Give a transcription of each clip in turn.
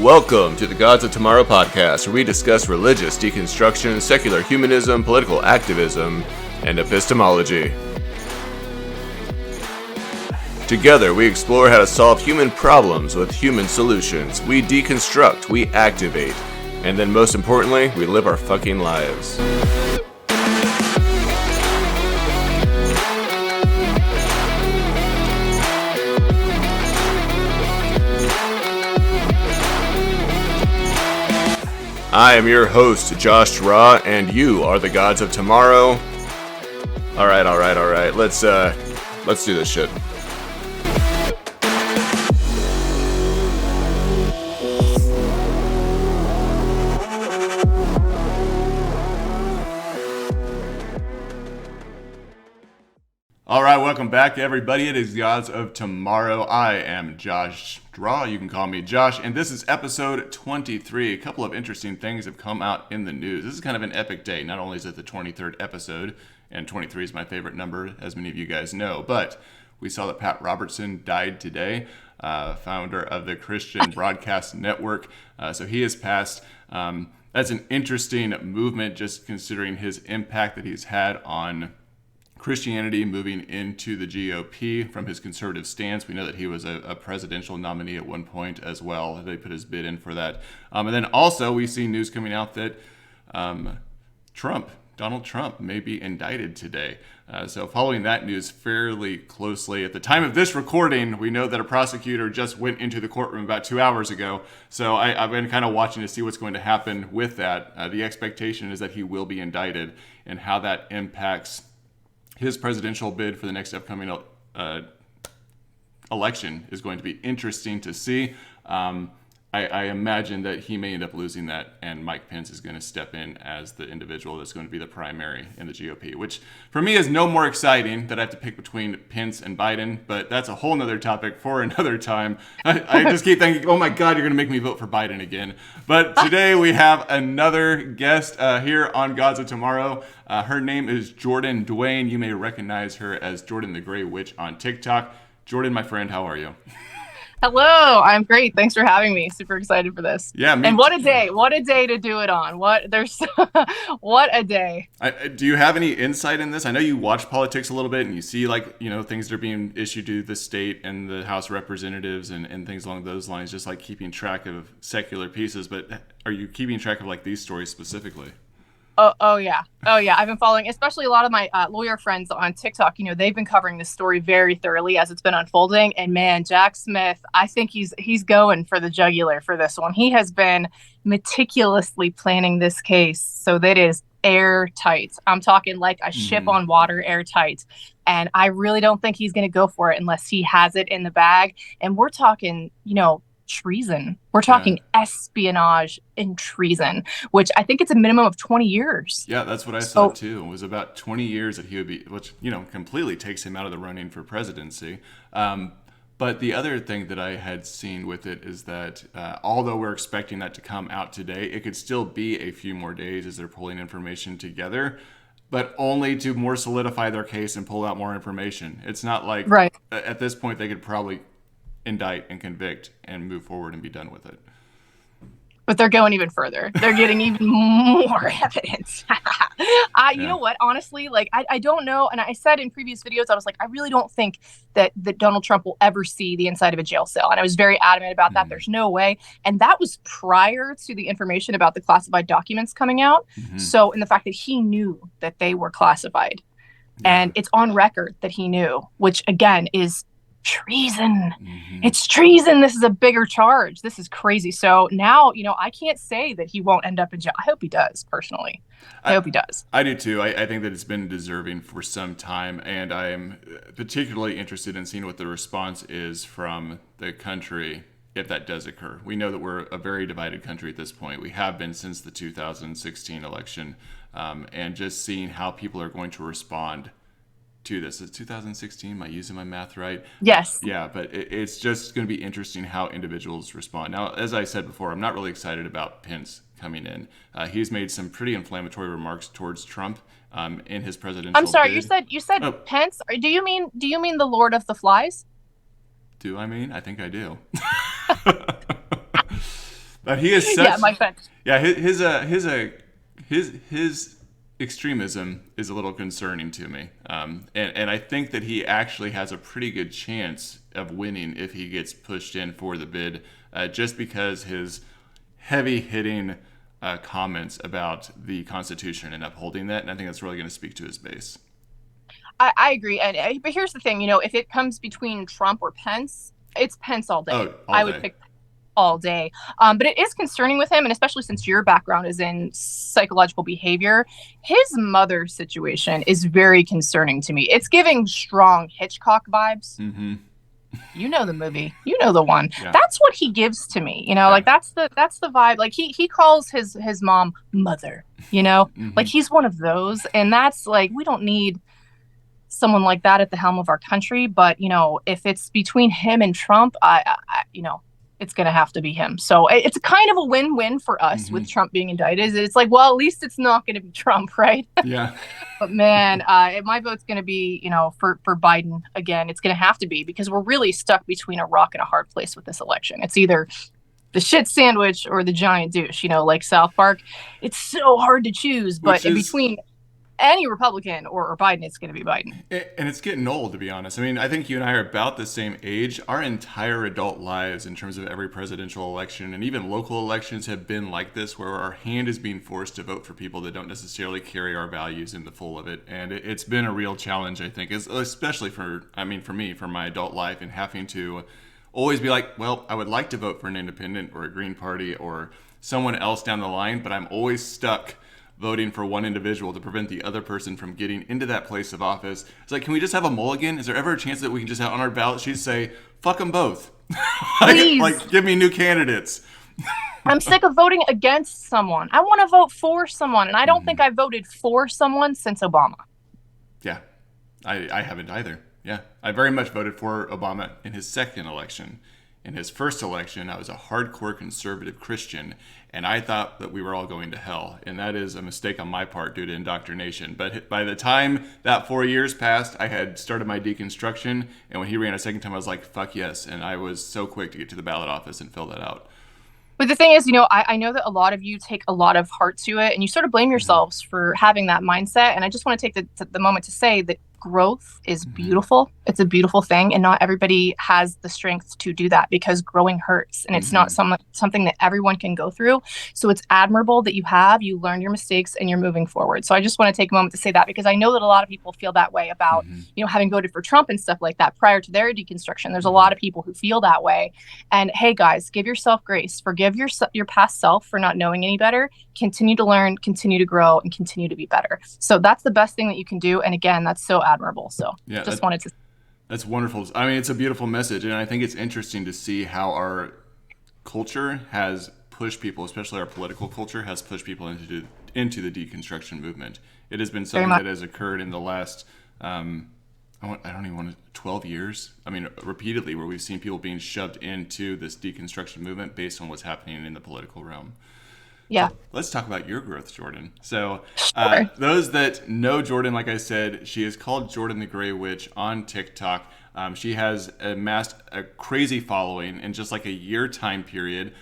Welcome to the Gods of Tomorrow podcast, where we discuss religious deconstruction, secular humanism, political activism, and epistemology. Together, we explore how to solve human problems with human solutions. We deconstruct, we activate, and then most importantly, we live our fucking lives. I am your host, Josh Raw, and you are the Gods of Tomorrow. All right. Let's do this shit. All right, welcome back, everybody. It is Gods of Tomorrow. I am Josh Draw. You can call me Josh, and this is episode 23. A couple of interesting things have come out in the news. This is kind of an epic day. Not only is it the 23rd episode, and 23 is my favorite number, as many of you guys know, but we saw that Pat Robertson died today, founder of the Christian Broadcast Network. So he has passed. That's an interesting movement, just considering his impact that he's had on Christianity moving into the GOP from his conservative stance. We know that he was a presidential nominee at one point as well. They put his bid in for that. And then also we see news coming out that Donald Trump may be indicted today. So following that news fairly closely, at the time of this recording, we know that a prosecutor just went into the courtroom about 2 hours ago. So I've been kind of watching to see what's going to happen with that. The expectation is that he will be indicted, and how that impacts his presidential bid for the next upcoming election is going to be interesting to see. I imagine that he may end up losing that, and Mike Pence is going to step in as the individual that's going to be the primary in the GOP, which for me is no more exciting that I have to pick between Pence and Biden, but that's a whole nother topic for another time. I just keep thinking, oh my God, you're going to make me vote for Biden again. But today we have another guest here on Gods of Tomorrow. Her name is Jordan Dwayne. You may recognize her as Jordan the Gray Witch on TikTok. Jordan, my friend, how are you? Hello, I'm great. Thanks for having me. Super excited for this. Yeah, and what a day! What a day to do it on. What a day. Do you have any insight in this? I know you watch politics a little bit, and you see things that are being issued to the state and the House of Representatives and things along those lines. Just like keeping track of secular pieces, but are you keeping track of these stories specifically? Oh yeah. I've been following, especially a lot of my lawyer friends on TikTok. They've been covering this story very thoroughly as it's been unfolding. And man, Jack Smith, I think he's going for the jugular for this one. He has been meticulously planning this case so that it is airtight. I'm talking like a ship on water, airtight. And I really don't think he's going to go for it unless he has it in the bag. And we're talking, treason. We're talking espionage and treason, which I think it's a minimum of 20 years. Yeah, that's what I saw too. It was about 20 years that he would be, which, completely takes him out of the running for presidency. But the other thing that I had seen with it is that although we're expecting that to come out today, it could still be a few more days as they're pulling information together, but only to more solidify their case and pull out more information. It's not like at this point they could probably indict and convict and move forward and be done with it. But they're going even further. They're getting even more evidence. You know what? Honestly, I don't know. And I said in previous videos, I was like, I really don't think that Donald Trump will ever see the inside of a jail cell. And I was very adamant about that. There's no way. And that was prior to the information about the classified documents coming out. So, in the fact that he knew that they were classified. And it's on record that he knew, which again is treason. It's treason. This is a bigger charge. This is crazy. So now, I can't say that he won't end up in jail. I hope he does, personally. I hope he does. I do too. I think that it's been deserving for some time, and I am particularly interested in seeing what the response is from the country if that does occur. We know that we're a very divided country at this point. We have been since the 2016 election, and just seeing how people are going to respond to this. It's 2016. Am I using my math right? Yes. Yeah, but it's just going to be interesting how individuals respond. Now, as I said before, I'm not really excited about Pence coming in. He's made some pretty inflammatory remarks towards Trump in his presidential I'm sorry, bid. you said Pence? Do you mean the Lord of the Flies? Do I mean? I think I do. But he is Yeah, such. my friend. Yeah, his extremism is a little concerning to me, and I think that he actually has a pretty good chance of winning if he gets pushed in for the bid, just because his heavy hitting comments about the Constitution and upholding that, and I think that's really going to speak to his base. I agree. But here's the thing, if it comes between Trump or Pence, it's Pence all day. Oh, all I would day. pick all day. But it is concerning with him, and especially since your background is in psychological behavior, his mother situation is very concerning to me. It's giving strong Hitchcock vibes. Mm-hmm. You know the movie, you know the one. Yeah. That's what he gives to me. Yeah. Like that's the vibe. Like he calls his mom mother. Mm-hmm. Like he's one of those, and that's like we don't need someone like that at the helm of our country. But if it's between him and Trump, it's going to have to be him. So it's kind of a win-win for us Mm-hmm. with Trump being indicted. It's like, well, at least it's not going to be Trump, right? Yeah. But man, my vote's going to be, for Biden again. It's going to have to be because we're really stuck between a rock and a hard place with this election. It's either the shit sandwich or the giant douche, like South Park. It's so hard to choose, but in between any Republican or Biden, it's going to be Biden. And it's getting old, to be honest. I mean, I think you and I are about the same age. Our entire adult lives, in terms of every presidential election and even local elections, have been like this, where our hand is being forced to vote for people that don't necessarily carry our values in the full of it. And it's been a real challenge, I think, especially for me, for my adult life, and having to always be like, well, I would like to vote for an independent or a Green Party or someone else down the line, but I'm always stuck voting for one individual to prevent the other person from getting into that place of office. It's like, can we just have a mulligan? Is there ever a chance that we can just have on our ballot sheet say, fuck them both? like, give me new candidates. I'm sick of voting against someone. I want to vote for someone. And I don't think I voted for someone since Obama. Yeah, I haven't either. Yeah, I very much voted for Obama in his second election. In his first election, I was a hardcore conservative Christian, and I thought that we were all going to hell. And that is a mistake on my part due to indoctrination. But by the time that 4 years passed, I had started my deconstruction. And when he ran a second time, I was like, fuck yes. And I was so quick to get to the ballot office and fill that out. But the thing is, I know that a lot of you take a lot of heart to it, and you sort of blame yourselves for having that mindset. And I just want to take the moment to say that growth is beautiful. It's a beautiful thing, and not everybody has the strength to do that because growing hurts, and it's not something that everyone can go through. So it's admirable that you learn your mistakes, and you're moving forward. So I just want to take a moment to say that because I know that a lot of people feel that way about having voted for Trump and stuff like that prior to their deconstruction. There's a lot of people who feel that way. And hey, guys, give yourself grace. Forgive your past self for not knowing any better. Continue to learn, continue to grow, and continue to be better. So that's the best thing that you can do. And again, that's so admirable. So yeah, just wanted to. That's wonderful. I mean, it's a beautiful message, and I think it's interesting to see how our culture has pushed people, especially our political culture, has pushed people into the deconstruction movement. It has been something that has occurred in the last, I don't even want to, 12 years. I mean, repeatedly, where we've seen people being shoved into this deconstruction movement based on what's happening in the political realm. Yeah. So let's talk about your growth, Jordan. So Sure. those that know Jordan, like I said, she is called Jordan the Grey Witch on TikTok. She has amassed a crazy following in just like a year time period.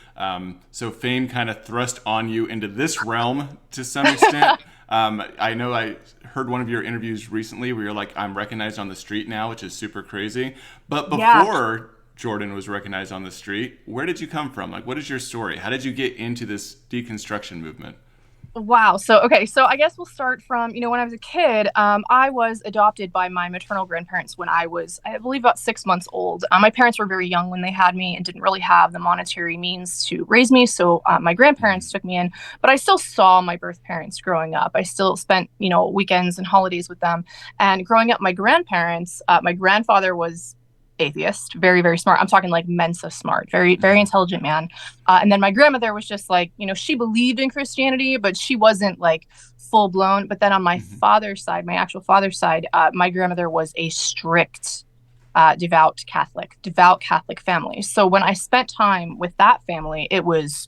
So fame kind of thrust on you into this realm to some extent. I know I heard one of your interviews recently where you're like, I'm recognized on the street now, which is super crazy. But before Jordan was recognized on the street, where did you come from? Like, what is your story? How did you get into this deconstruction movement? Wow. So I guess we'll start from, when I was a kid, I was adopted by my maternal grandparents when I was, I believe, about 6 months old. My parents were very young when they had me and didn't really have the monetary means to raise me. So my grandparents took me in, but I still saw my birth parents growing up. I still spent, weekends and holidays with them. And growing up, my grandparents, my grandfather was atheist, very, very smart. I'm talking like Mensa smart, very, very intelligent man. And then my grandmother was just like, she believed in Christianity, but she wasn't like full blown. But then on my father's side, my actual father's side, my grandmother was a strict, devout Catholic family. So when I spent time with that family, it was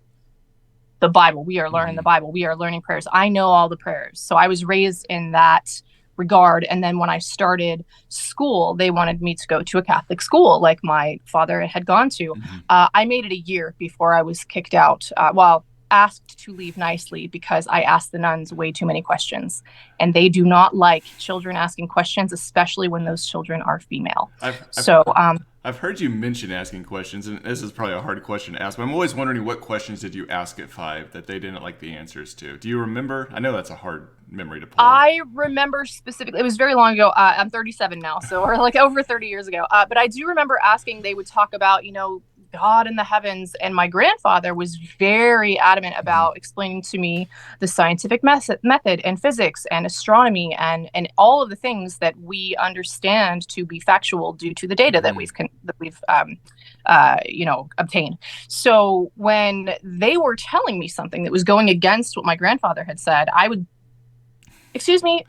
the Bible. We are learning the Bible. We are learning prayers. I know all the prayers. So I was raised in that regard. And then when I started school, they wanted me to go to a Catholic school like my father had gone to. I made it a year before I was kicked out. Asked to leave nicely because I asked the nuns way too many questions, and they do not like children asking questions, especially when those children are female. I've heard you mention asking questions, and this is probably a hard question to ask, but I'm always wondering, what questions did you ask at 5 that they didn't like the answers to? Do you remember? I know that's a hard memory to pull. I remember specifically, it was very long ago. I'm 37 now, so or like over 30 years ago. But I do remember asking, they would talk about, God in the heavens. And my grandfather was very adamant about explaining to me the scientific method and physics and astronomy and all of the things that we understand to be factual due to the data that we've obtained. So when they were telling me something that was going against what my grandfather had said, I would, excuse me,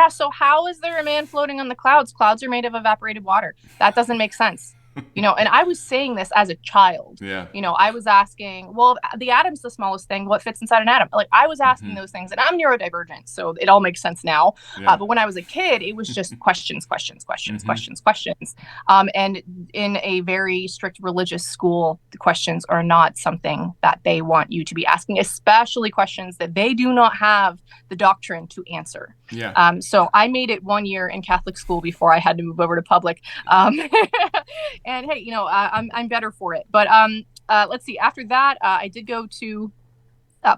so how is there a man floating on the clouds? Clouds are made of evaporated water. That doesn't make sense. And I was saying this as a child. Yeah. I was asking, well, the atom's the smallest thing. What fits inside an atom? Like, I was asking those things, and I'm neurodivergent, so it all makes sense now. Yeah. But when I was a kid, it was just questions. And in a very strict religious school, the questions are not something that they want you to be asking, especially questions that they do not have the doctrine to answer. Yeah. So I made it 1 year in Catholic school before I had to move over to public. And hey, I'm better for it. But let's see. After that, I did go to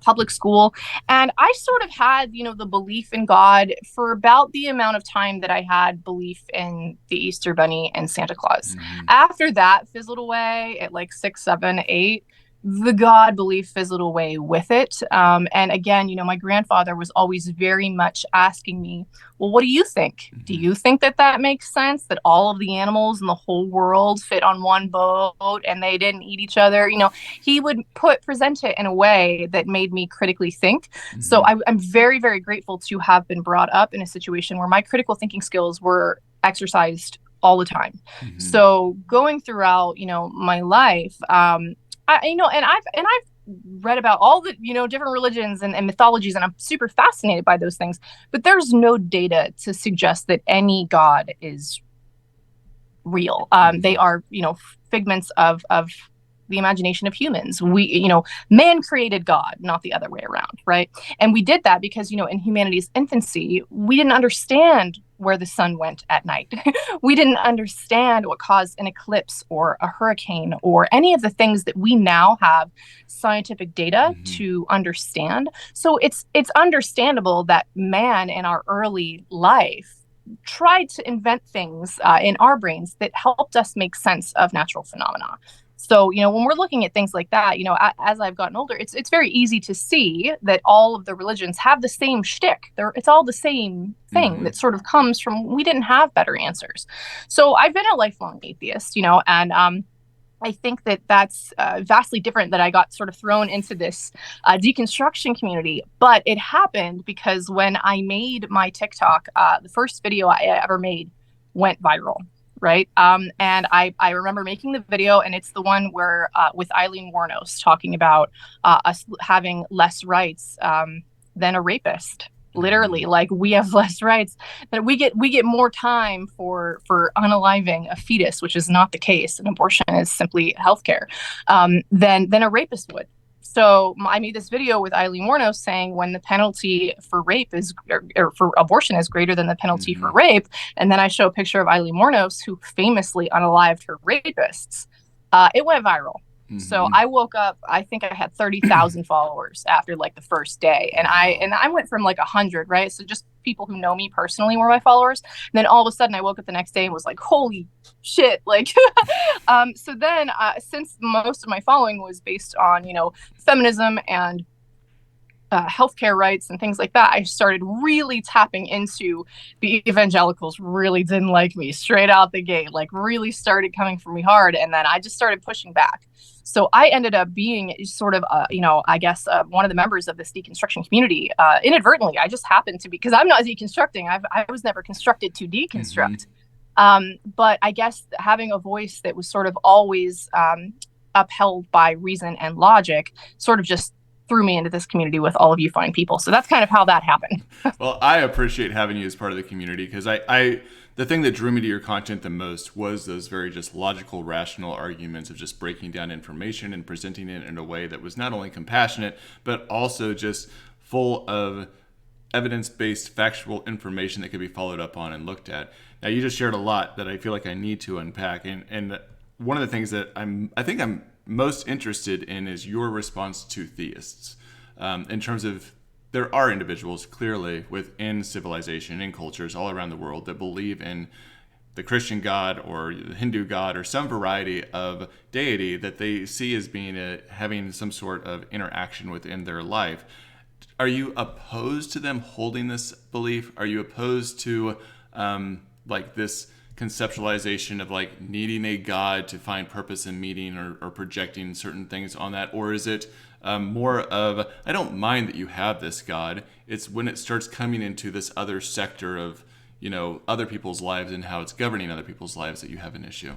public school, and I sort of had, the belief in God for about the amount of time that I had belief in the Easter Bunny and Santa Claus. After that fizzled away at like 6, 7, 8. The God belief fizzled away with it. And again, my grandfather was always very much asking me, well, what do you think? Do you think that makes sense? That all of the animals in the whole world fit on one boat and they didn't eat each other? He would present it in a way that made me critically think. So I'm very, very grateful to have been brought up in a situation where my critical thinking skills were exercised all the time. So going throughout, my life, I've read about all the, different religions and mythologies, and I'm super fascinated by those things, but there's no data to suggest that any God is real. They are, figments of the imagination of humans. Man created God, not the other way around, right? And we did that because, in humanity's infancy, we didn't understand where the sun went at night. We didn't understand what caused an eclipse or a hurricane or any of the things that we now have scientific data to understand. So it's understandable that man in our early life tried to invent things in our brains that helped us make sense of natural phenomena. So, when we're looking at things like that, as I've gotten older, it's very easy to see that all of the religions have the same shtick. It's all the same thing that sort of comes from, we didn't have better answers. So I've been a lifelong atheist, and I think that that's vastly different, that I got sort of thrown into this deconstruction community. But it happened because when I made my TikTok, the first video I ever made went viral. Right. And I remember making the video, and it's the one where with Eileen Wuornos talking about us having less rights than a rapist. Literally, like, we have less rights, that we get more time for unaliving a fetus, which is not the case. An abortion is simply healthcare, than a rapist would. So I made this video with Eileen Wuornos saying, when the penalty for rape or for abortion is greater than the penalty for rape, and then I show a picture of Eileen Wuornos, who famously unalived her rapists. It went viral. So I woke up, I think I had 30,000 followers after like the first day. And I went from like 100, right? So just people who know me personally were my followers. And then all of a sudden I woke up the next day and was like, holy shit. Like, so then since most of my following was based on, feminism and healthcare rights and things like that, I started really tapping into the evangelicals. Really didn't like me straight out the gate, like really started coming for me hard. And then I just started pushing back. So I ended up being sort of, I guess, one of the members of this deconstruction community. Inadvertently, I just happened to be, because I'm not deconstructing. I was never constructed to deconstruct. But I guess having a voice that was sort of always upheld by reason and logic sort of just threw me into this community with all of you fine people. So that's kind of how that happened. Well, I appreciate having you as part of the community because the thing that drew me to your content the most was those very just logical, rational arguments of just breaking down information and presenting it in a way that was not only compassionate, but also just full of evidence-based factual information that could be followed up on and looked at. Now, you just shared a lot that I feel like I need to unpack. And one of the things that I think I'm most interested in is your response to theists. In terms of, there are individuals clearly within civilization and cultures all around the world that believe in the Christian God or the Hindu God or some variety of deity that they see as being having some sort of interaction within their life. Are you opposed to them holding this belief? Are you opposed to like this conceptualization of like needing a God to find purpose in meaning or projecting certain things on that? Or is it more of, I don't mind that you have this God. It's when it starts coming into this other sector of, other people's lives and how it's governing other people's lives that you have an issue?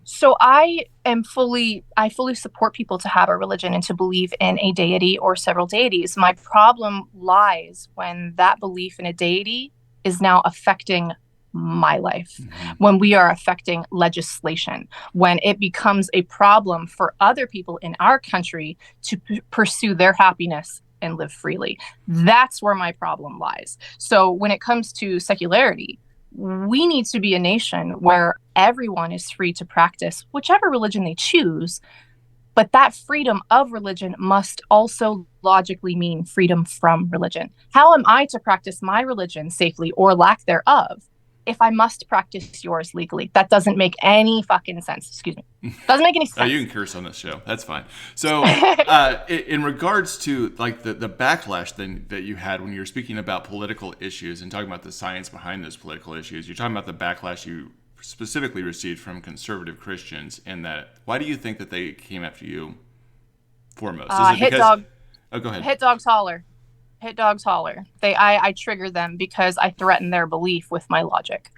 So I fully support people to have a religion and to believe in a deity or several deities. My problem lies when that belief in a deity is now affecting my life, when we are affecting legislation, when it becomes a problem for other people in our country to pursue their happiness and live freely. That's where my problem lies. So when it comes to secularity, we need to be a nation where everyone is free to practice whichever religion they choose, but that freedom of religion must also logically mean freedom from religion. How am I to practice my religion safely or lack thereof if I must practice yours legally? That doesn't make any fucking sense. Excuse me. Doesn't make any sense. You can curse on this show. That's fine. So in regards to like the backlash then that you had when you were speaking about political issues and talking about the science behind those political issues, you're talking about the backlash you specifically received from conservative Christians, and that why do you think that they came after you foremost? Is it because... Oh, go ahead. Hit dogs holler. Hit dogs holler. I trigger them because I threaten their belief with my logic.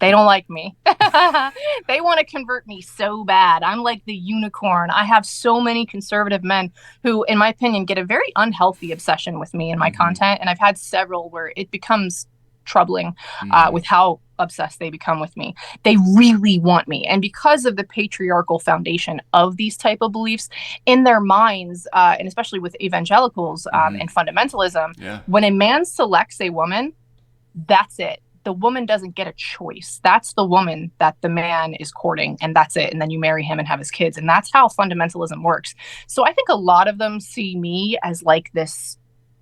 They don't like me. They want to convert me so bad. I'm like the unicorn. I have so many conservative men who, in my opinion, get a very unhealthy obsession with me and my content. And I've had several where it becomes troubling with how obsessed they become with me. They really want me. And because of the patriarchal foundation of these type of beliefs in their minds, and especially with evangelicals and fundamentalism, when a man selects a woman, that's it. The woman doesn't get a choice. That's the woman that the man is courting, and that's it. And then you marry him and have his kids. And that's how fundamentalism works. So I think a lot of them see me as like this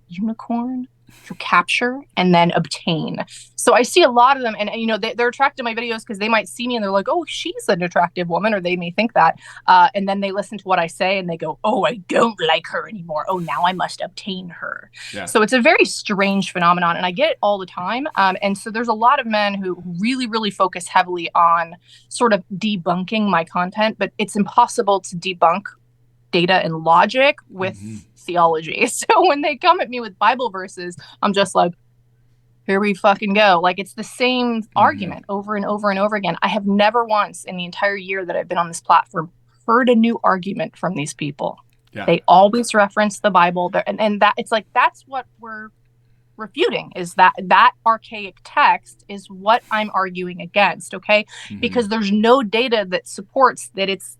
unicorn to capture and then obtain. So I see a lot of them, and they're attracted to my videos because they might see me and they're like, oh, she's an attractive woman, or they may think that. And then they listen to what I say and they go, oh, I don't like her anymore. Oh, now I must obtain her. Yeah. So it's a very strange phenomenon, and I get it all the time. And so there's a lot of men who really, really focus heavily on sort of debunking my content, but it's impossible to debunk data and logic with theology. So when they come at me with Bible verses, I'm just like, here we fucking go. Like, it's the same argument over and over and over again. I have never once in the entire year that I've been on this platform heard a new argument from these people. Yeah. They always reference the Bible, and that it's like, that's what we're refuting, is that archaic text is what I'm arguing against. Okay. Because there's no data that supports that it's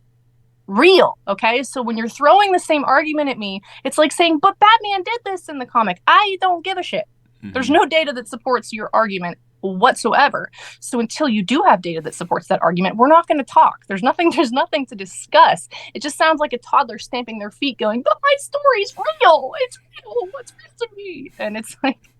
real. Okay. So when you're throwing the same argument at me, it's like saying, but Batman did this in the comic. I don't give a shit. There's no data that supports your argument whatsoever. So until you do have data that supports that argument, we're not going to talk. There's nothing to discuss. It just sounds like a toddler stamping their feet going, but my story's real. It's real. What's real to me? And it's like,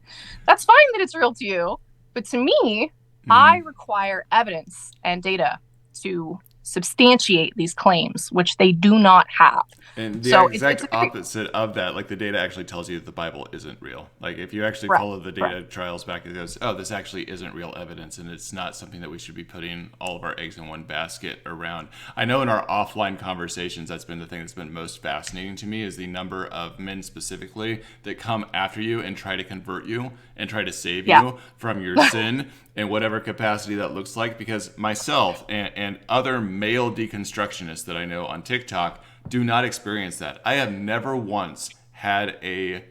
that's fine that it's real to you. But to me, I require evidence and data to substantiate these claims, which they do not have. And the exact opposite of that, like the data actually tells you that the Bible isn't real. Like if you actually follow the data trials back, it goes, oh, this actually isn't real evidence, and it's not something that we should be putting all of our eggs in one basket around. I know in our offline conversations, that's been the thing that's been most fascinating to me, is the number of men specifically that come after you and try to convert you and try to save you from your sin in whatever capacity that looks like. Because myself and other male deconstructionists that I know on TikTok do not experience that. I have never once had a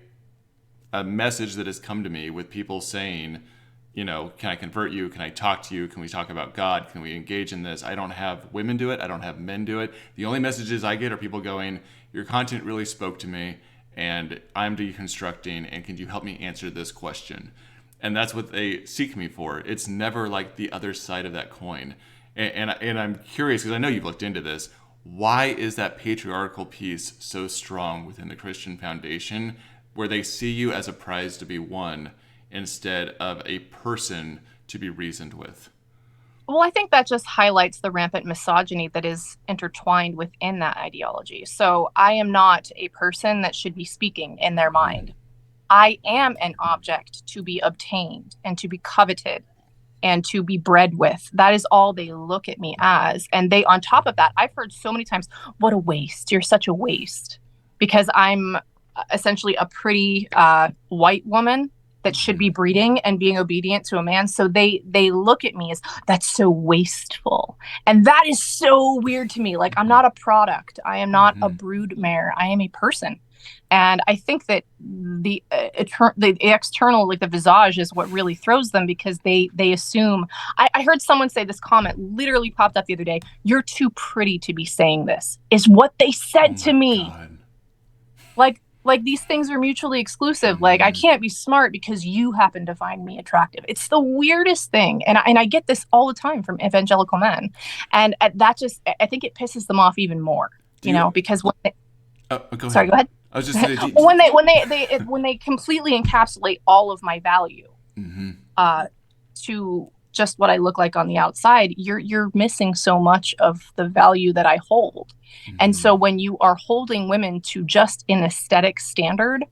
message that has come to me with people saying, you know, can I convert you? Can I talk to you? Can we talk about God? Can we engage in this? I don't have women do it. I don't have men do it. The only messages I get are people going, your content really spoke to me and I'm deconstructing, and can you help me answer this question? And that's what they seek me for. It's never like the other side of that coin. And I'm curious, because I know you've looked into this, why is that patriarchal piece so strong within the Christian foundation, where they see you as a prize to be won instead of a person to be reasoned with? Well, I think that just highlights the rampant misogyny that is intertwined within that ideology. So I am not a person that should be speaking in their mind. I am an object to be obtained and to be coveted and to be bred with. That is all they look at me as. And they, on top of that, I've heard so many times, what a waste. You're such a waste. Because I'm essentially a pretty white woman that should be breeding and being obedient to a man. So they look at me as, that's so wasteful. And that is so weird to me. Like, I'm not a product. I am not a brood mare. I am a person. And I think that the external, like the visage, is what really throws them, because they assume. I heard someone say, this comment literally popped up the other day. You're too pretty to be saying this, is what they said to me. God. Like these things are mutually exclusive. Like, I can't be smart because you happen to find me attractive. It's the weirdest thing. And I get this all the time from evangelical men. And that just, I think it pisses them off even more, you know, because when they, go sorry, go ahead. I was just saying, when they completely encapsulate all of my value to just what I look like on the outside, you're missing so much of the value that I hold. And so when you are holding women to just an aesthetic standard,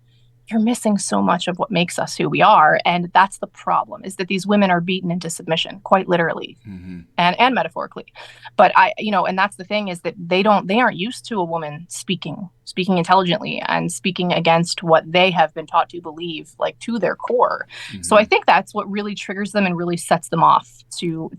you're missing so much of what makes us who we are. And that's the problem, is that these women are beaten into submission, quite literally and metaphorically. But and that's the thing, is that they aren't used to a woman speaking intelligently and speaking against what they have been taught to believe, like to their core. So I think that's what really triggers them and really sets them off to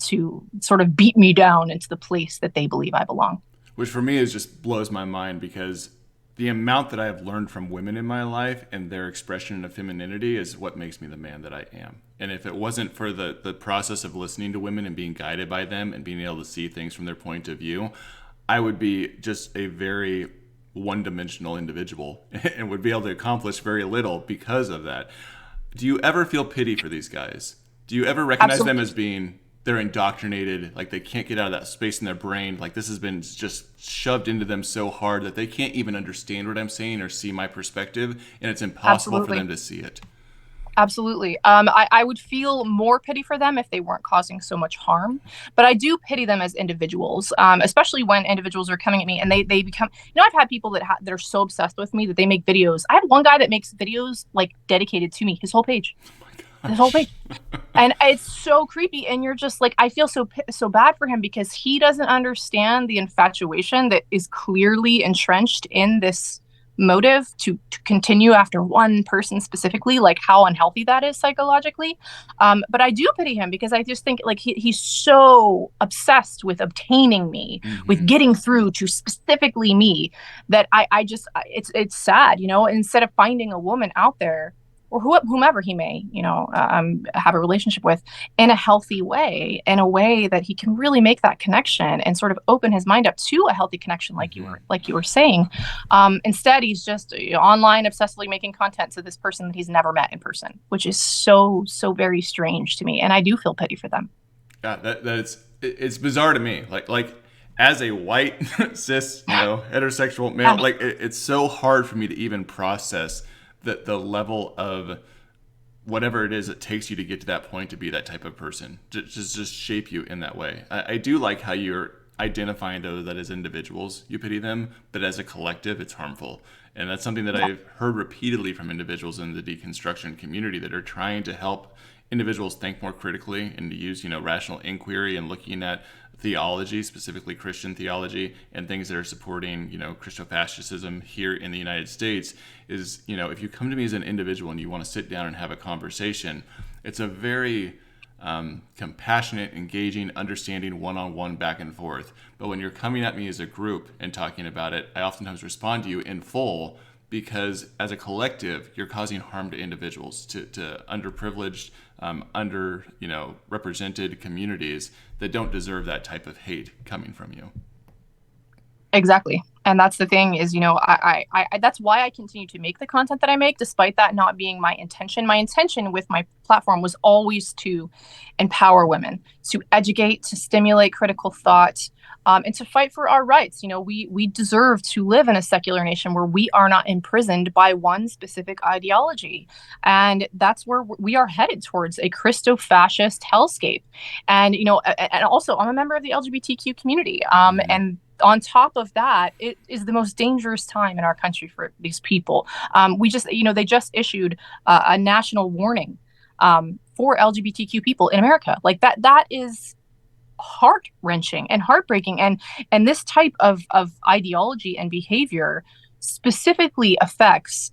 sort of beat me down into the place that they believe I belong. Which for me is just blows my mind, because the amount that I have learned from women in my life and their expression of femininity is what makes me the man that I am. And if it wasn't for the process of listening to women and being guided by them and being able to see things from their point of view, I would be just a very one-dimensional individual and would be able to accomplish very little because of that. Do you ever feel pity for these guys? Do you ever recognize them as being, they're indoctrinated, like they can't get out of that space in their brain, like this has been just shoved into them so hard that they can't even understand what I'm saying or see my perspective, and it's impossible for them to see it? Absolutely. I would feel more pity for them if they weren't causing so much harm. But I do pity them as individuals, especially when individuals are coming at me and they become, I've had people that are so obsessed with me that they make videos. I have one guy that makes videos like dedicated to me, his whole page. His whole page. And it's so creepy. And you're just like, I feel so bad for him, because he doesn't understand the infatuation that is clearly entrenched in this motive to continue after one person specifically, like how unhealthy that is psychologically. But I do pity him, because I just think like he's so obsessed with obtaining me, with getting through to specifically me, that I just, it's sad, instead of finding a woman out there, or whomever he may, have a relationship with, in a healthy way, in a way that he can really make that connection and sort of open his mind up to a healthy connection, like you were saying. Instead, he's just online obsessively making content to this person that he's never met in person, which is so very strange to me, and I do feel pity for them. Yeah, it's bizarre to me. Like as a white cis, heterosexual male, like it's so hard for me to even process the level of whatever it is it takes you to get to that point to be that type of person, just shape you in that way. I do like how you're identifying those that as individuals you pity them, but as a collective it's harmful. And that's something that I've heard repeatedly from individuals in the deconstruction community that are trying to help individuals think more critically and to use rational inquiry and looking at theology, specifically Christian theology, and things that are supporting Christofascism here in the United States. Is if you come to me as an individual and you want to sit down and have a conversation, it's a very compassionate, engaging, understanding, one-on-one, back and forth. But when you're coming at me as a group and talking about it, I oftentimes respond to you in full, because as a collective, you're causing harm to individuals, to underprivileged, represented communities that don't deserve that type of hate coming from you. Exactly. And that's the thing is, that's why I continue to make the content that I make, despite that not being my intention. My intention with my platform was always to empower women, to educate, to stimulate critical thought, and to fight for our rights. We deserve to live in a secular nation where we are not imprisoned by one specific ideology. And that's where we are headed, towards a Christo-fascist hellscape. And, and also I'm a member of the LGBTQ community. And on top of that, it is the most dangerous time in our country for these people. They just issued a national warning for LGBTQ people in America. Like that is heart wrenching and heartbreaking. And this type of ideology and behavior specifically affects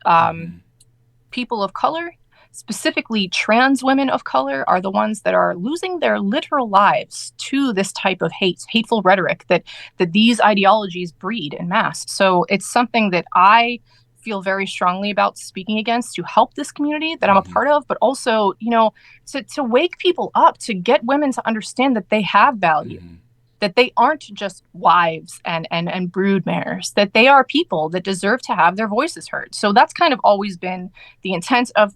people of color. Specifically, trans women of color are the ones that are losing their literal lives to this type of hateful rhetoric that these ideologies breed en masse. So it's something that I feel very strongly about speaking against, to help this community that I'm a part of, but also, to wake people up, to get women to understand that they have value. That they aren't just wives and brood mares, that they are people that deserve to have their voices heard. So that's kind of always been the intent of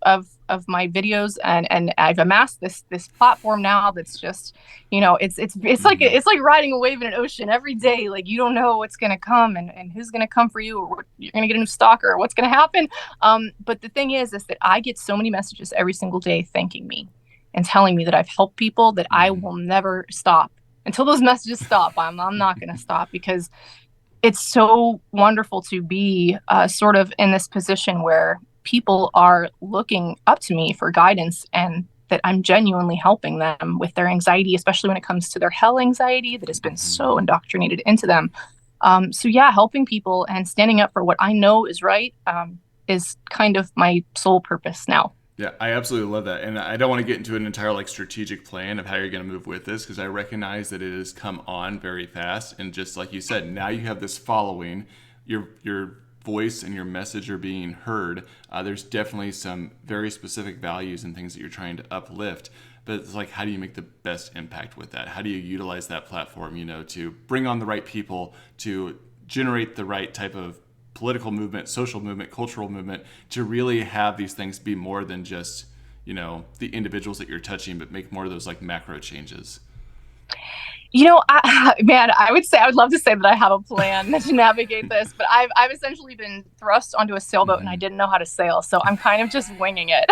my videos, and I've amassed this platform now that's just, it's like riding a wave in an ocean every day. Like, you don't know what's gonna come and who's gonna come for you, or you're gonna get a new stalker, or what's gonna happen. But the thing is that I get so many messages every single day thanking me and telling me that I've helped people, that I will never stop. Until those messages stop, I'm not going to stop, because it's so wonderful to be sort of in this position where people are looking up to me for guidance, and that I'm genuinely helping them with their anxiety, especially when it comes to their hell anxiety that has been so indoctrinated into them. So yeah, helping people and standing up for what I know is right is kind of my sole purpose now. Yeah, I absolutely love that. And I don't want to get into an entire strategic plan of how you're going to move with this, because I recognize that it has come on very fast. And just like you said, now you have this following, your voice and your message are being heard. There's definitely some very specific values and things that you're trying to uplift. But it's like, how do you make the best impact with that? How do you utilize that platform, to bring on the right people, to generate the right type of political movement, social movement, cultural movement, to really have these things be more than just, the individuals that you're touching, but make more of those macro changes? I would say, I would love to say that I have a plan to navigate this, but I've essentially been thrust onto a sailboat and I didn't know how to sail. So I'm kind of just winging it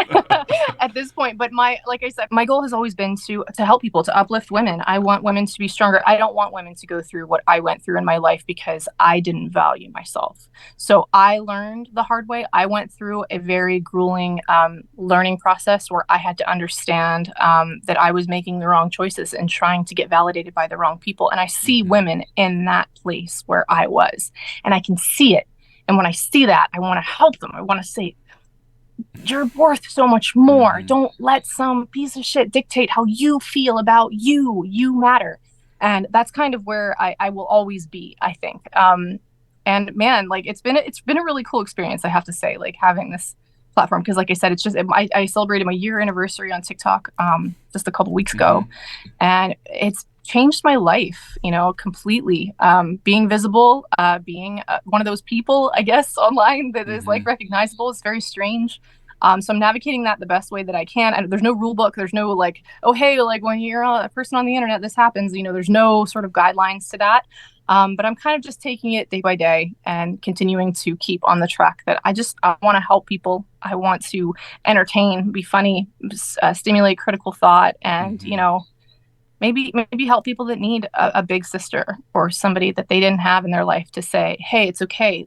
at this point. But like I said, my goal has always been to help people, to uplift women. I want women to be stronger. I don't want women to go through what I went through in my life because I didn't value myself. So I learned the hard way. I went through a very grueling learning process where I had to understand that I was making the wrong choices and trying to get validated by the wrong people. And I see women in that place where I was, and I can see it. And when I see that, I want to help them. I want to say, you're worth so much more. Don't let some piece of shit dictate how you feel about you. You matter. And that's kind of where I will always be, I think. And man, it's been a really cool experience, I have to say, having this platform, because like I said, it's just I celebrated my year anniversary on TikTok just a couple weeks ago, and it's changed my life, completely. Being visible, being one of those people, I guess, online that is recognizable is very strange. So I'm navigating that the best way that I can. And there's no rule book. There's no oh, hey, when you're a person on the internet, this happens. There's no sort of guidelines to that. But I'm kind of just taking it day by day and continuing to keep on the track that I want to help people. I want to entertain, be funny, stimulate critical thought, and, maybe help people that need a big sister or somebody that they didn't have in their life to say, hey, it's okay.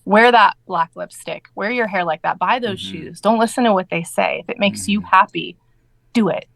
Wear that black lipstick, wear your hair like that, buy those shoes. Don't listen to what they say. If it makes you happy, do it.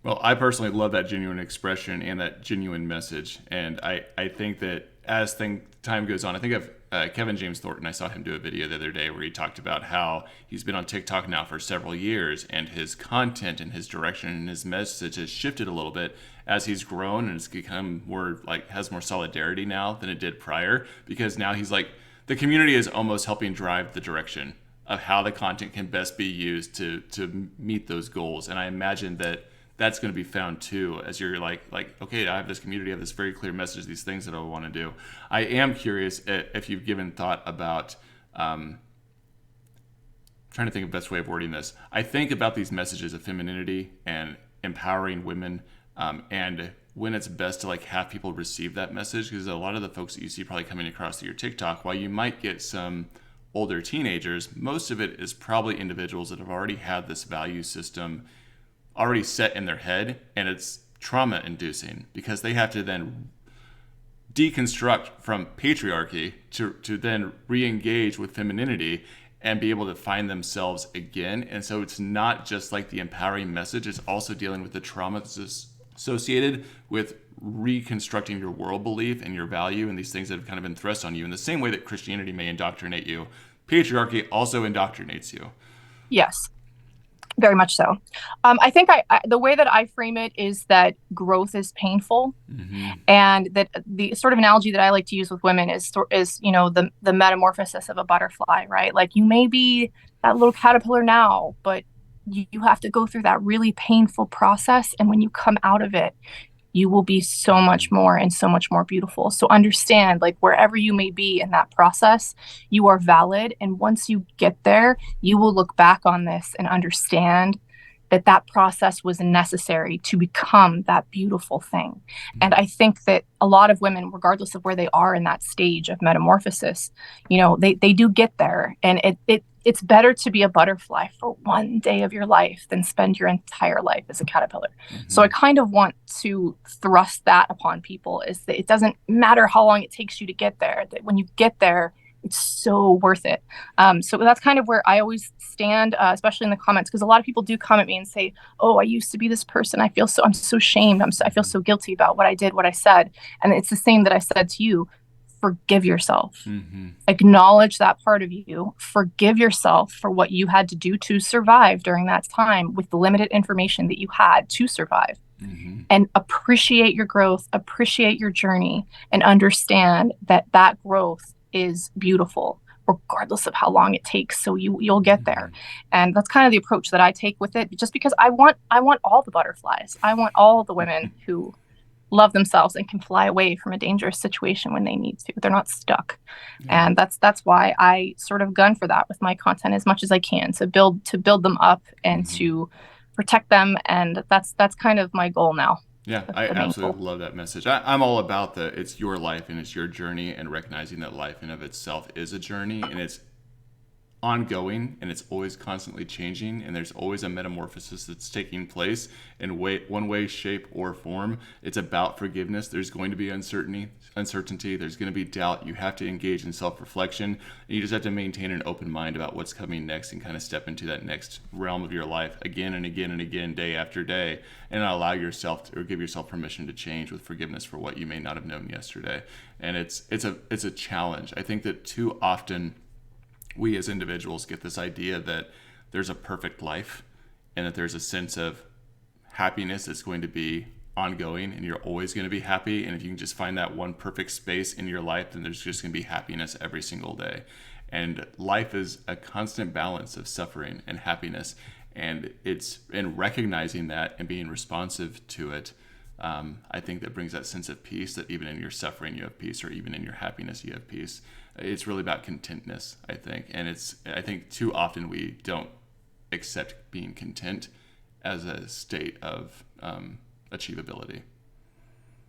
Well, I personally love that genuine expression and that genuine message. And I think that as time goes on, I think I've Kevin James Thornton, I saw him do a video the other day where he talked about how he's been on TikTok now for several years, and his content and his direction and his message has shifted a little bit as he's grown, and it's become more like has more solidarity now than it did prior, because now he's like, the community is almost helping drive the direction of how the content can best be used to meet those goals. And I imagine that that's going to be found too, as you're like, okay, I have this community, I have this very clear message, these things that I want to do. I am curious if you've given thought about, trying to think of the best way of wording this. I think about these messages of femininity and empowering women, and when it's best to like have people receive that message, because a lot of the folks that you see probably coming across your TikTok, while you might get some older teenagers, most of it is probably individuals that have already had this value system already set in their head, and it's trauma inducing because they have to then deconstruct from patriarchy to then re-engage with femininity and be able to find themselves again. And so it's not just like the empowering message, it's also dealing with the trauma that's associated with reconstructing your world belief and your value and these things that have kind of been thrust on you. In the same way that Christianity may indoctrinate you, patriarchy also indoctrinates you. Yes. Very much so. I think the way that I frame it is that growth is painful, and that the sort of analogy that I like to use with women is the metamorphosis of a butterfly, right? Like, you may be that little caterpillar now, but you have to go through that really painful process, and when you come out of it, you will be so much more and so much more beautiful. So understand, like, wherever you may be in that process, you are valid. And once you get there, you will look back on this and understand that that process was necessary to become that beautiful thing. And I think that a lot of women, regardless of where they are in that stage of metamorphosis, they do get there. And it's better to be a butterfly for one day of your life than spend your entire life as a caterpillar. So I kind of want to thrust that upon people, is that it doesn't matter how long it takes you to get there, that when you get there, it's so worth it. So that's kind of where I always stand, especially in the comments, because a lot of people do come at me and say, oh, I used to be this person. I'm so shamed. I feel so guilty about what I did, what I said. And it's the same that I said to you. Forgive yourself. Acknowledge that part of you. Forgive yourself for what you had to do to survive during that time with the limited information that you had to survive. And appreciate your growth, appreciate your journey, and understand that that growth is beautiful, regardless of how long it takes. So you'll get there. And that's kind of the approach that I take with it, just because I want all the butterflies. I want all the women who love themselves and can fly away from a dangerous situation when they need to. They're not stuck. And that's why I sort of gun for that with my content as much as I can, to build them up and to protect them. And that's kind of my goal now. Yeah, I absolutely love that message. I'm all about it's your life and it's your journey, and recognizing that life in of itself is a journey, and it's ongoing, and it's always constantly changing, and there's always a metamorphosis that's taking place in one way, shape, or form. It's about forgiveness. There's going to be uncertainty. There's going to be doubt. You have to engage in self-reflection, and you just have to maintain an open mind about what's coming next, and kind of step into that next realm of your life again and again and again, day after day, and allow yourself or give yourself permission to change with forgiveness for what you may not have known yesterday. And it's a challenge. I think that too often we as individuals get this idea that there's a perfect life, and that there's a sense of happiness that's going to be ongoing, and you're always going to be happy. And if you can just find that one perfect space in your life, then there's just going to be happiness every single day. And life is a constant balance of suffering and happiness. And it's in recognizing that and being responsive to it, I think that brings that sense of peace, that even in your suffering you have peace, or even in your happiness you have peace. It's really about contentness, I think. And I think too often we don't accept being content as a state of achievability.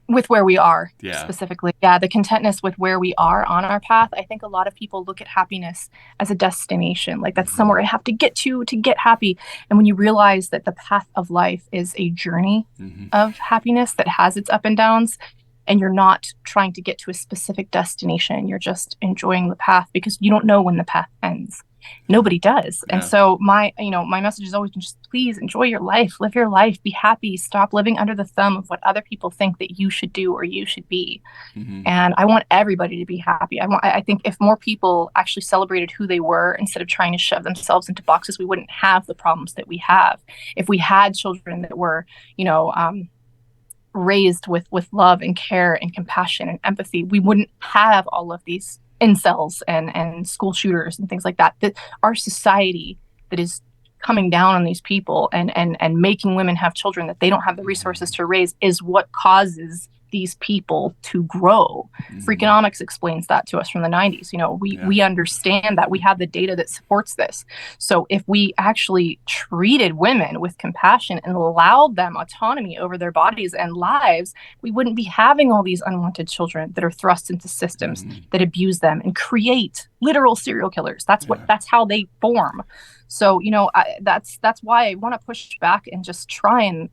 With where we are, specifically. Yeah, the contentness with where we are on our path. I think a lot of people look at happiness as a destination, like that's somewhere I have to get get happy. And when you realize that the path of life is a journey of happiness that has its up and downs, and you're not trying to get to a specific destination, you're just enjoying the path, because you don't know when the path ends. Nobody does. And Yeah. so my message has always been just please enjoy your life, live your life, be happy, stop living under the thumb of what other people think that you should do or you should be. Hmm. And I want everybody to be happy. I think if more people actually celebrated who they were instead of trying to shove themselves into boxes, we wouldn't have the problems that we have. If we had children that were, you know, raised with love and care and compassion and empathy, we wouldn't have all of these incels and school shooters and things like that. That our society that is coming down on these people and making women have children that they don't have the resources to raise is what causes these people to grow. Hmm. Freakonomics explains that to us from the 90s. Yeah. We understand that, we have the data that supports this. So if we actually treated women with compassion and allowed them autonomy over their bodies and lives, we wouldn't be having all these unwanted children that are thrust into systems Hmm. that abuse them and create literal serial killers. Yeah. That's how they form. So that's why I want to push back and just try and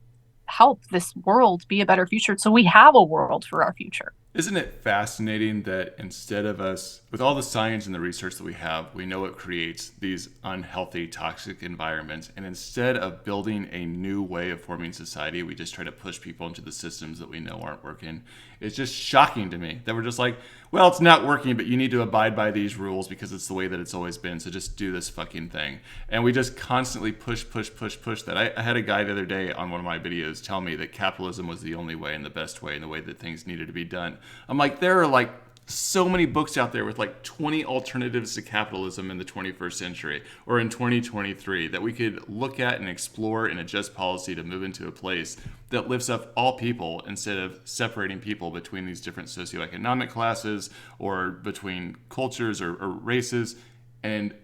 help this world be a better future, so we have a world for our future. Isn't it fascinating that instead of us, with all the science and the research that we have, we know it creates these unhealthy, toxic environments. And instead of building a new way of forming society, we just try to push people into the systems that we know aren't working. It's just shocking to me that we're just like, well, it's not working, but you need to abide by these rules because it's the way that it's always been. So just do this fucking thing. And we just constantly push that. I had a guy the other day on one of my videos tell me that capitalism was the only way and the best way and the way that things needed to be done. I'm like, there are like so many books out there with like 20 alternatives to capitalism in the 21st century or in 2023 that we could look at and explore and adjust policy to move into a place that lifts up all people instead of separating people between these different socioeconomic classes or between cultures or races. And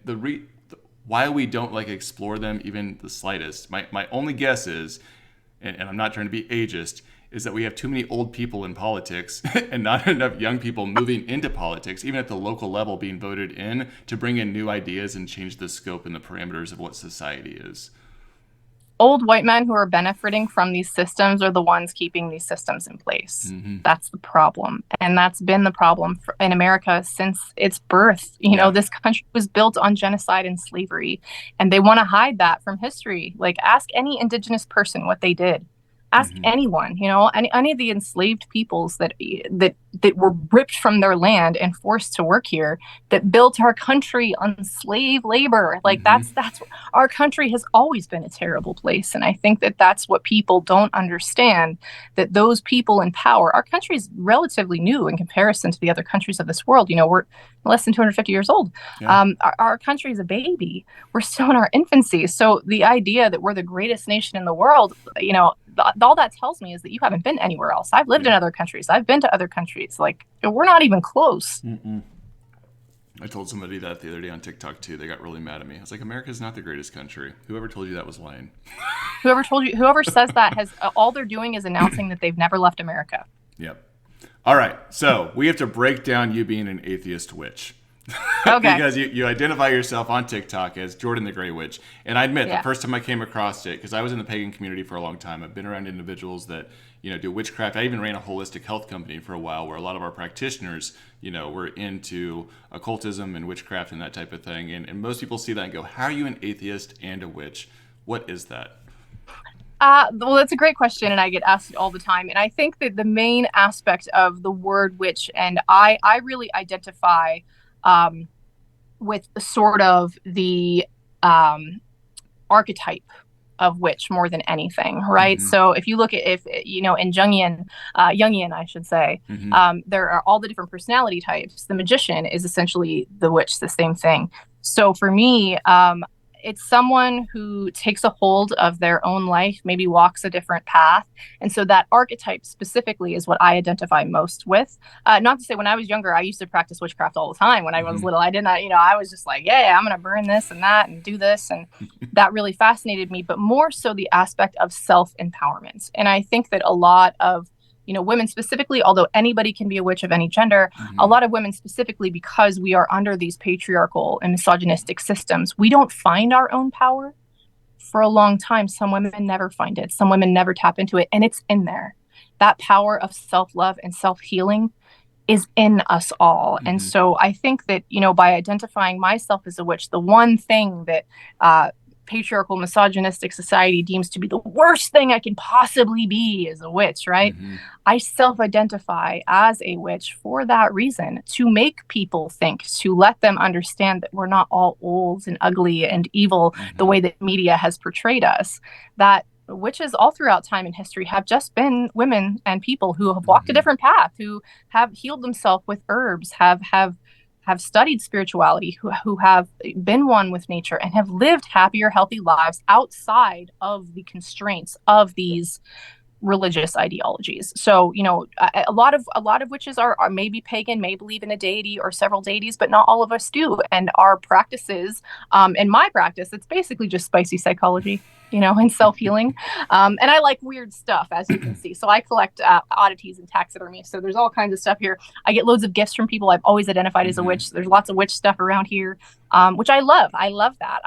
why we don't like explore them even the slightest. My only guess is, and I'm not trying to be ageist, is that we have too many old people in politics and not enough young people moving into politics, even at the local level being voted in to bring in new ideas and change the scope and the parameters of what society is. Old white men who are benefiting from these systems are the ones keeping these systems in place. Mm-hmm. That's the problem. And that's been the problem in America since its birth. Yeah. This country was built on genocide and slavery, and they want to hide that from history. Like, ask any indigenous person what they did. Ask Mm-hmm. anyone, any of the enslaved peoples that were ripped from their land and forced to work here, that built our country on slave labor. Like, Mm-hmm. that's our country has always been a terrible place. And I think that that's what people don't understand, that those people in power, our country is relatively new in comparison to the other countries of this world. We're less than 250 years old. Yeah. Our country is a baby. We're still in our infancy. So the idea that we're the greatest nation in the world, all that tells me is that you haven't been anywhere else. I've lived in other countries. I've been to other countries. Like, we're not even close. Mm-mm. I told somebody that the other day on TikTok too. They got really mad at me. I was like, America's not the greatest country. Whoever told you that was lying. Whoever says that has all they're doing is announcing that they've never left America. Yep. All right. So we have to break down you being an atheist witch. Okay. Because you identify yourself on TikTok as Jordan the Grey Witch. And I admit, the first time I came across it, because I was in the pagan community for a long time, I've been around individuals that, do witchcraft. I even ran a holistic health company for a while where a lot of our practitioners, were into occultism and witchcraft and that type of thing. And most people see that and go, how are you an atheist and a witch? What is that? Well, that's a great question, and I get asked it all the time. And I think that the main aspect of the word witch, and I really identify with sort of the archetype of witch more than anything, right? Mm-hmm. So if you look at, if in Jungian, I should say, Mm-hmm. there are all the different personality types. The magician is essentially the witch, the same thing. So for me, it's someone who takes a hold of their own life, maybe walks a different path. And so that archetype specifically is what I identify most with. Not to say when I was younger, I used to practice witchcraft all the time. When I was little, I did not, I was just like, yeah, I'm going to burn this and that and do this. And that really fascinated me, but more so the aspect of self-empowerment. And I think that a lot of women specifically, although anybody can be a witch of any gender, a lot of women specifically, because we are under these patriarchal and misogynistic systems, we don't find our own power for a long time. Some women never find it. Some women never tap into it. And it's in there. That power of self-love and self-healing is in us all. And Mm-hmm. so I think that, by identifying myself as a witch, the one thing that patriarchal, misogynistic society deems to be the worst thing I can possibly be is a witch, right? Mm-hmm. I self identify as a witch for that reason, to make people think, to let them understand that we're not all old and ugly and evil the Mm-hmm. way that media has portrayed us, that witches all throughout time and history have just been women and people who have walked a Mm-hmm. different path, who have healed themselves with herbs, have studied spirituality, who have been one with nature and have lived happier, healthy lives outside of the constraints of these religious ideologies. So, a lot of witches are maybe pagan, may believe in a deity or several deities, but not all of us do. And our practices, in my practice, it's basically just spicy psychology, and self-healing. And I like weird stuff, as you can see. So I collect oddities and taxidermy. So there's all kinds of stuff here. I get loads of gifts from people I've always identified as a Mm-hmm. witch. So there's lots of witch stuff around here, which I love. I love that.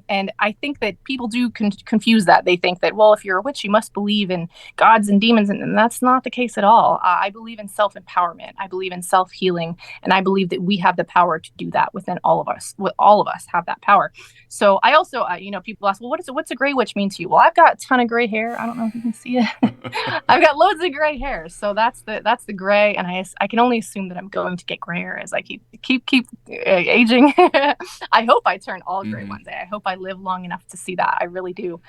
And I think that people do confuse that. They think that, well, if you're a witch, you must believe in gods and demons. And that's not the case at all. I believe in self empowerment. I believe in self healing. And I believe that we have the power to do that within all of us. All of us have that power. So I also, people ask, well, what's a gray witch mean to you? Well, I've got a ton of gray hair. I don't know if you can see it. I've got loads of gray hair. So that's the gray. And I can only assume that I'm going to get grayer as I keep aging. I hope I turn all gray Mm-hmm. one day. I hope I live long enough to see that. I really do.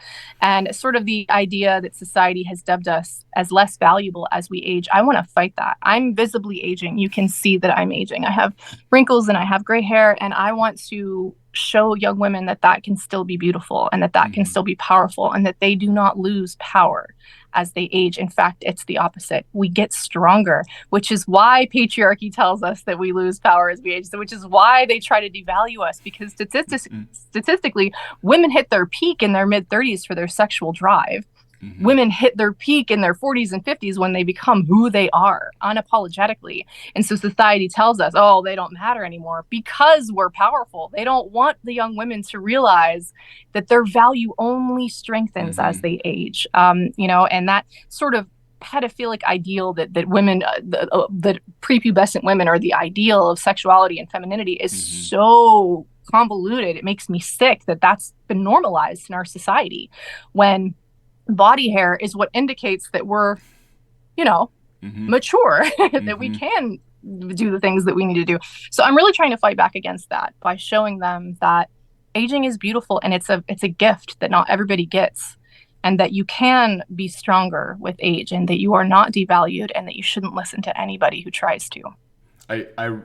And sort of the idea that society has dubbed us as less valuable as we age, I want to fight that. I'm visibly aging. You can see that I'm aging. I have wrinkles and I have gray hair, and I want to show young women that that can still be beautiful and that can Mm-hmm. still be powerful, and that they do not lose power as they age. In fact, it's the opposite. We get stronger, which is why patriarchy tells us that we lose power as we age, which is why they try to devalue us, because statistically, women hit their peak in their mid 30s for their sexual drive. Mm-hmm. Women hit their peak in their 40s and 50s when they become who they are unapologetically. And so society tells us, oh, they don't matter anymore because we're powerful. They don't want the young women to realize that their value only strengthens Mm-hmm. as they age. And that sort of pedophilic ideal that women, that prepubescent women are the ideal of sexuality and femininity is Mm-hmm. so convoluted. It makes me sick that that's been normalized in our society, when body hair is what indicates that we're, you know, Mm-hmm. mature, that we Mm-hmm. can do the things that we need to do. So I'm really trying to fight back against that by showing them that aging is beautiful, and it's a gift that not everybody gets, and that you can be stronger with age, and that you are not devalued, and that you shouldn't listen to anybody who tries to. I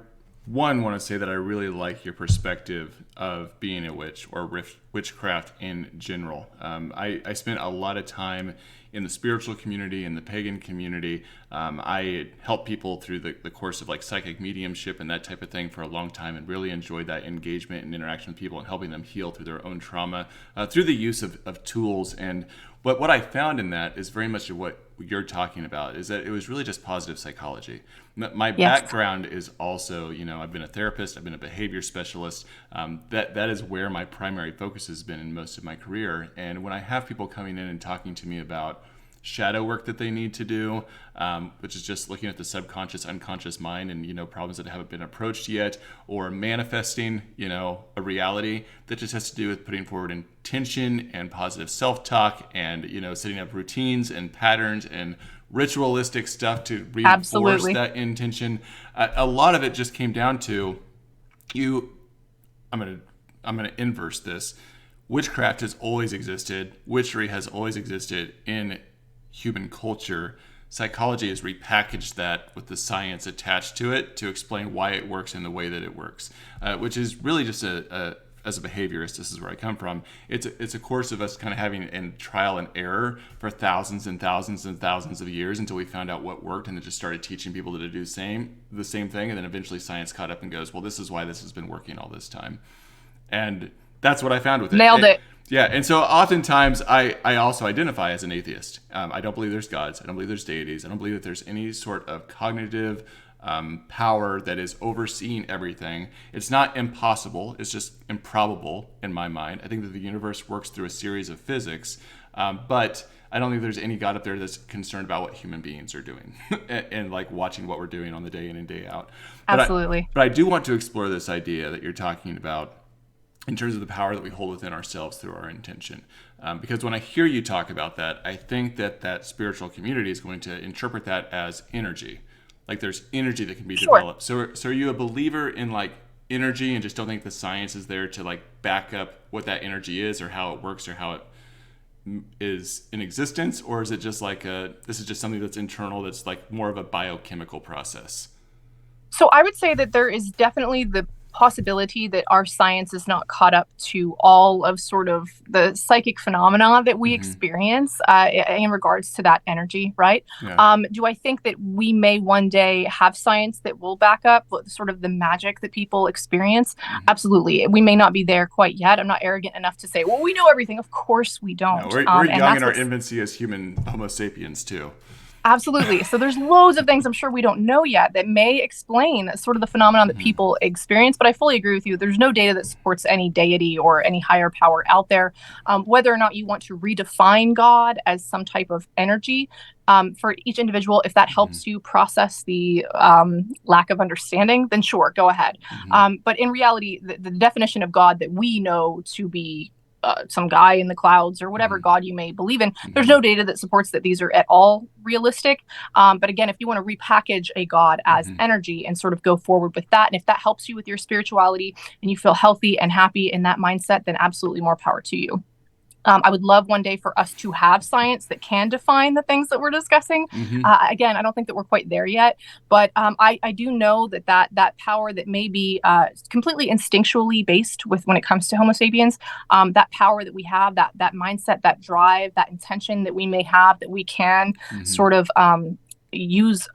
one want to say that I really like your perspective of being a witch or witchcraft in general. I spent a lot of time in the spiritual community, in the pagan community. I helped people through the course of like psychic mediumship and that type of thing for a long time, and really enjoyed that engagement and interaction with people and helping them heal through their own trauma through the use of tools. And what I found in that is very much of what you're talking about, is that it was really just positive psychology. My Yes. background is also, I've been a therapist, I've been a behavior specialist. That is where my primary focus has been in most of my career. And when I have people coming in and talking to me about shadow work that they need to do, which is just looking at the subconscious, unconscious mind and, problems that haven't been approached yet, or manifesting, a reality that just has to do with putting forward intention and positive self-talk and, setting up routines and patterns and ritualistic stuff to reinforce Absolutely. that intention. A lot of it just came down to you. I'm gonna inverse this. Witchcraft has always existed. Witchery has always existed in human culture. Psychology has repackaged that with the science attached to it to explain why it works in the way that it works, which is really just as a behaviorist, this is where I come from. It's a course of us kind of having in trial and error for thousands and thousands and thousands of years until we found out what worked, and then just started teaching people to do the same thing, and then eventually science caught up and goes, well, this is why this has been working all this time. And that's what I found with it. Nailed it. Yeah, and so oftentimes I also identify as an atheist. I don't believe there's gods. I don't believe there's deities. I don't believe that there's any sort of cognitive power that is overseeing everything. It's not impossible, it's just improbable in my mind. I think that the universe works through a series of physics, but I don't think there's any God up there that's concerned about what human beings are doing and like watching what we're doing on the day in and day out. Absolutely. But I do want to explore this idea that you're talking about in terms of the power that we hold within ourselves through our intention. Because when I hear you talk about that, I think that that spiritual community is going to interpret that as energy. Like there's energy that can be developed. So are you a believer in like energy and just don't think the science is there to like back up what that energy is or how it works or how it is in existence? Or is it just like this is just something that's internal, that's like more of a biochemical process? So I would say that there is definitely the possibility that our science is not caught up to all of sort of the psychic phenomena that we experience in regards to that energy, right? Yeah. Do I think that we may one day have science that will back up sort of the magic that people experience? Absolutely. We may not be there quite yet. I'm not arrogant enough to say, well, we know everything. Of course we don't. No, we're young in our infancy as human Homo sapiens too. Absolutely. So there's loads of things I'm sure we don't know yet that may explain sort of the phenomenon that people experience. But I fully agree with you. There's no data that supports any deity or any higher power out there. Whether or not you want to redefine God as some type of energy for each individual, if that helps you process the lack of understanding, then sure, go ahead. But in reality, the definition of God that we know to be some guy in the clouds or whatever God you may believe in, there's no data that supports that these are at all realistic. But again, if you want to repackage a God as energy and sort of go forward with that, and if that helps you with your spirituality and you feel healthy and happy in that mindset, then absolutely more power to you. I would love one day for us to have science that can define the things that we're discussing. Again, I don't think that we're quite there yet, but I do know that power that may be completely instinctually based with when it comes to Homo sapiens, that power that we have, that mindset, that drive, that intention that we may have, that we can sort of use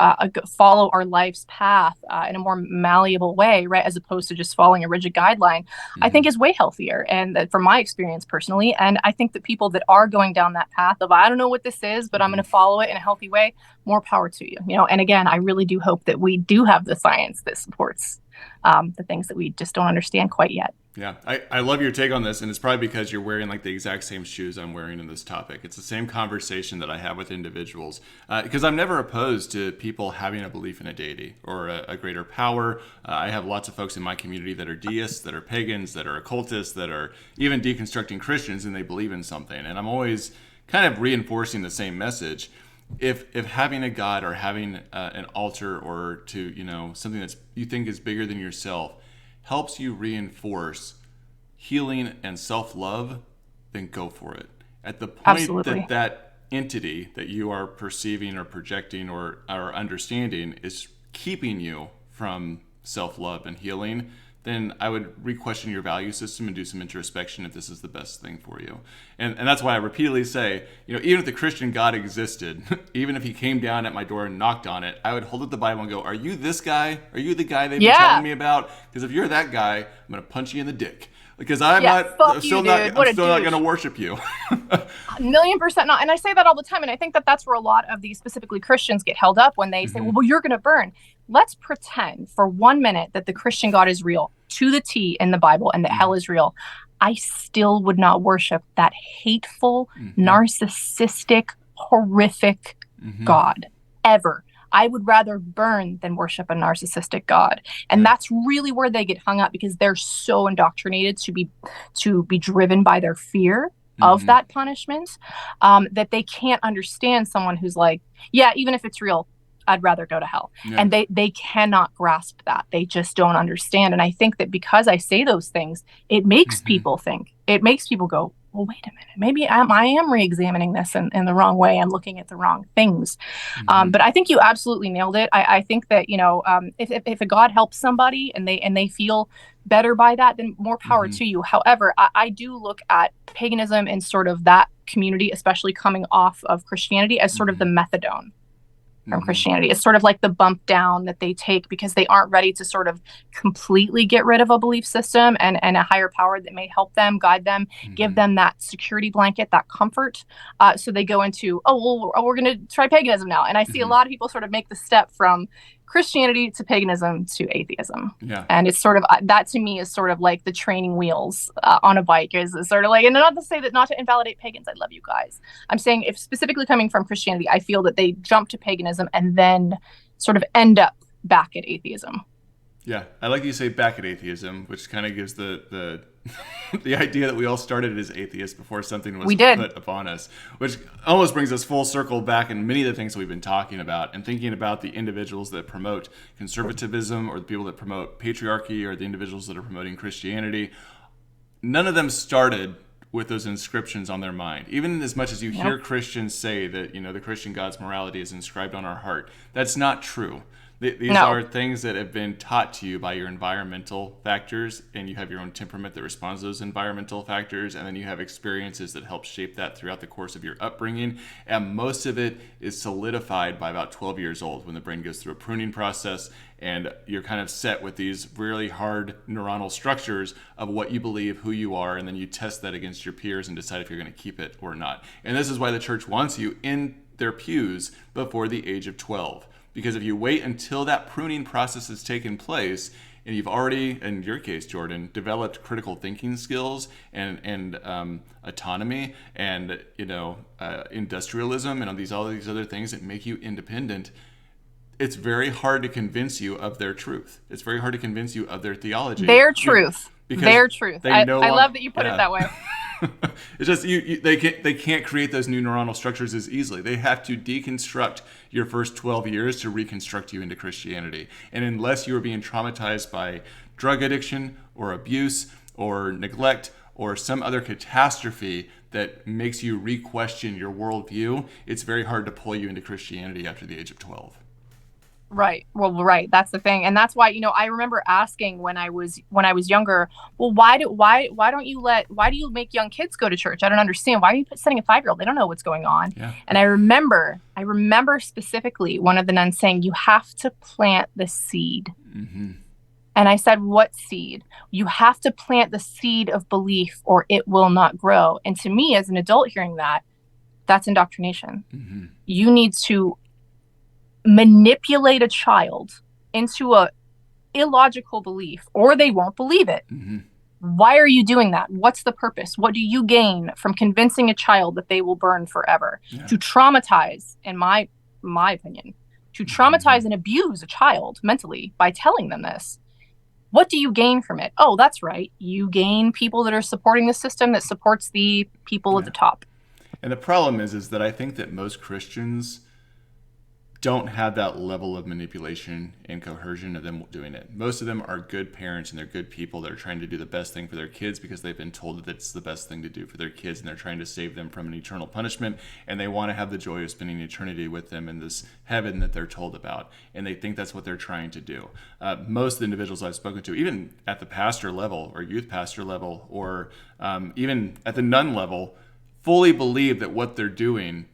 follow our life's path in a more malleable way, right, as opposed to just following a rigid guideline, I think is way healthier. And from my experience personally, and I think that people that are going down that path of I don't know what this is, but I'm going to follow it in a healthy way, more power to you. And again, I really do hope that we do have the science that supports the things that we just don't understand quite yet. Yeah, I love your take on this, and it's probably because you're wearing like the exact same shoes I'm wearing in this topic. It's the same conversation that I have with individuals, because I'm never opposed to people having a belief in a deity or a greater power. I have lots of folks in my community that are deists, that are pagans, that are occultists, that are even deconstructing Christians, and they believe in something. And I'm always kind of reinforcing the same message. If having a God or having an altar or to something that's you think is bigger than yourself helps you reinforce healing and self-love, then go for it. At the point Absolutely. that entity that you are perceiving or projecting or understanding is keeping you from self-love and healing, then I would re-question your value system and do some introspection if this is the best thing for you. And that's why I repeatedly say, even if the Christian God existed, even if he came down at my door and knocked on it, I would hold up the Bible and go, are you this guy? Are you the guy they've been telling me about? Because if you're that guy, I'm going to punch you in the dick. Because I'm still not going to worship you. 1,000,000% not. And I say that all the time. And I think that that's where a lot of these specifically Christians get held up when they say, well, you're going to burn. Let's pretend for 1 minute that the Christian God is real to the T in the Bible and that hell is real. I still would not worship that hateful, narcissistic, horrific God ever. I would rather burn than worship a narcissistic God. And that's really where they get hung up, because they're so indoctrinated to be driven by their fear of that punishment, that they can't understand someone who's like, yeah, even if it's real, I'd rather go to hell. Yeah. And they cannot grasp that. They just don't understand. And I think that because I say those things, it makes people think. It makes people go, well, wait a minute, maybe I am re-examining this in the wrong way. I'm looking at the wrong things. But I think you absolutely nailed it. I think that, if a God helps somebody and they feel better by that, then more power to you. However, I do look at paganism and sort of that community, especially coming off of Christianity, as sort of the methadone from Christianity. It's sort of like the bump down that they take because they aren't ready to sort of completely get rid of a belief system and a higher power that may help them, guide them, give them that security blanket, that comfort. So they go into, we're going to try paganism now. And I see a lot of people sort of make the step from Christianity to paganism to atheism. Yeah. And it's sort of, that to me is sort of like the training wheels on a bike is sort of like, and not to say that, not to invalidate pagans. I love you guys. I'm saying if specifically coming from Christianity, I feel that they jump to paganism and then sort of end up back at atheism. Yeah, I like you say back at atheism, which kind of gives the the idea that we all started as atheists before something was put upon us, which almost brings us full circle back in many of the things that we've been talking about and thinking about the individuals that promote conservatism or the people that promote patriarchy or the individuals that are promoting Christianity. None of them started with those inscriptions on their mind. Even as much as you hear Christians say that, the Christian God's morality is inscribed on our heart, that's not true. These are things that have been taught to you by your environmental factors, and you have your own temperament that responds to those environmental factors, and then you have experiences that help shape that throughout the course of your upbringing. And most of it is solidified by about 12 years old when the brain goes through a pruning process, and you're kind of set with these really hard neuronal structures of what you believe, who you are, and then you test that against your peers and decide if you're going to keep it or not. And this is why the church wants you in their pews before the age of 12. Because if you wait until that pruning process has taken place, and you've already, in your case, Jordan, developed critical thinking skills and autonomy and industrialism and all these other things that make you independent, it's very hard to convince you of their truth. It's very hard to convince you of their theology. Their truth. Their truth. I love that you put it that way. It's just they can't create those new neuronal structures as easily. They have to deconstruct your first 12 years to reconstruct you into Christianity. And unless you are being traumatized by drug addiction or abuse or neglect or some other catastrophe that makes you re-question your worldview, it's very hard to pull you into Christianity after the age of 12. Right. Well, right. That's the thing. And that's why, I remember asking when I was younger, well, why do you make young kids go to church? I don't understand. Why are you sending a 5-year-old? They don't know what's going on. Yeah. And I remember specifically one of the nuns saying, you have to plant the seed. Mm-hmm. And I said, what seed? You have to plant the seed of belief or it will not grow. And to me, as an adult hearing that, that's indoctrination. Mm-hmm. You need to manipulate a child into a illogical belief or they won't believe it. Mm-hmm. Why are you doing that? What's the purpose? What do you gain from convincing a child that they will burn forever? Yeah. To traumatize, in my opinion, to traumatize and abuse a child mentally by telling them this. What do you gain from it? Oh, that's right. You gain people that are supporting the system that supports the people at the top. And the problem is that I think that most Christians don't have that level of manipulation and coercion of them doing it. Most of them are good parents and they're good people that are trying to do the best thing for their kids because they've been told that it's the best thing to do for their kids, and they're trying to save them from an eternal punishment, and they want to have the joy of spending eternity with them in this heaven that they're told about, and they think that's what they're trying to do. Most of the individuals I've spoken to, even at the pastor level or youth pastor level or even at the nun level, fully believe that what they're doing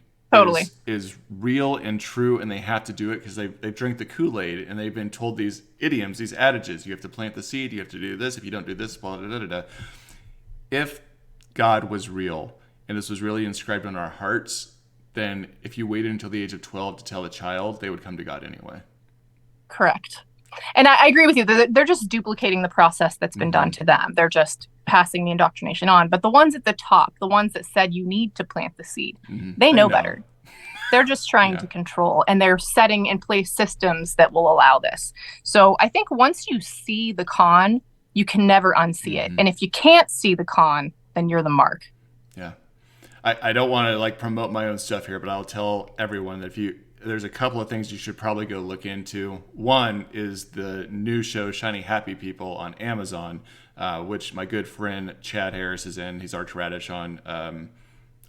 is real and true, and they have to do it because they've drank the Kool-Aid and they've been told these idioms, these adages. You have to plant the seed, you have to do this, if you don't do this, blah, blah, blah, blah, blah. If God was real and this was really inscribed on our hearts, then if you waited until the age of 12 to tell a child, they would come to God anyway. Correct. And I agree with you. They're just duplicating the process that's been done to them. They're just passing the indoctrination on. But the ones at the top, the ones that said you need to plant the seed, they know better. They're just trying to control, and they're setting in place systems that will allow this. So I think once you see the con, you can never unsee it. And if you can't see the con, then you're the mark. Yeah. I don't want to promote my own stuff here, but I'll tell everyone that there's a couple of things you should probably go look into. One is the new show Shiny Happy People on Amazon, which my good friend Chad Harris is in. He's Archradish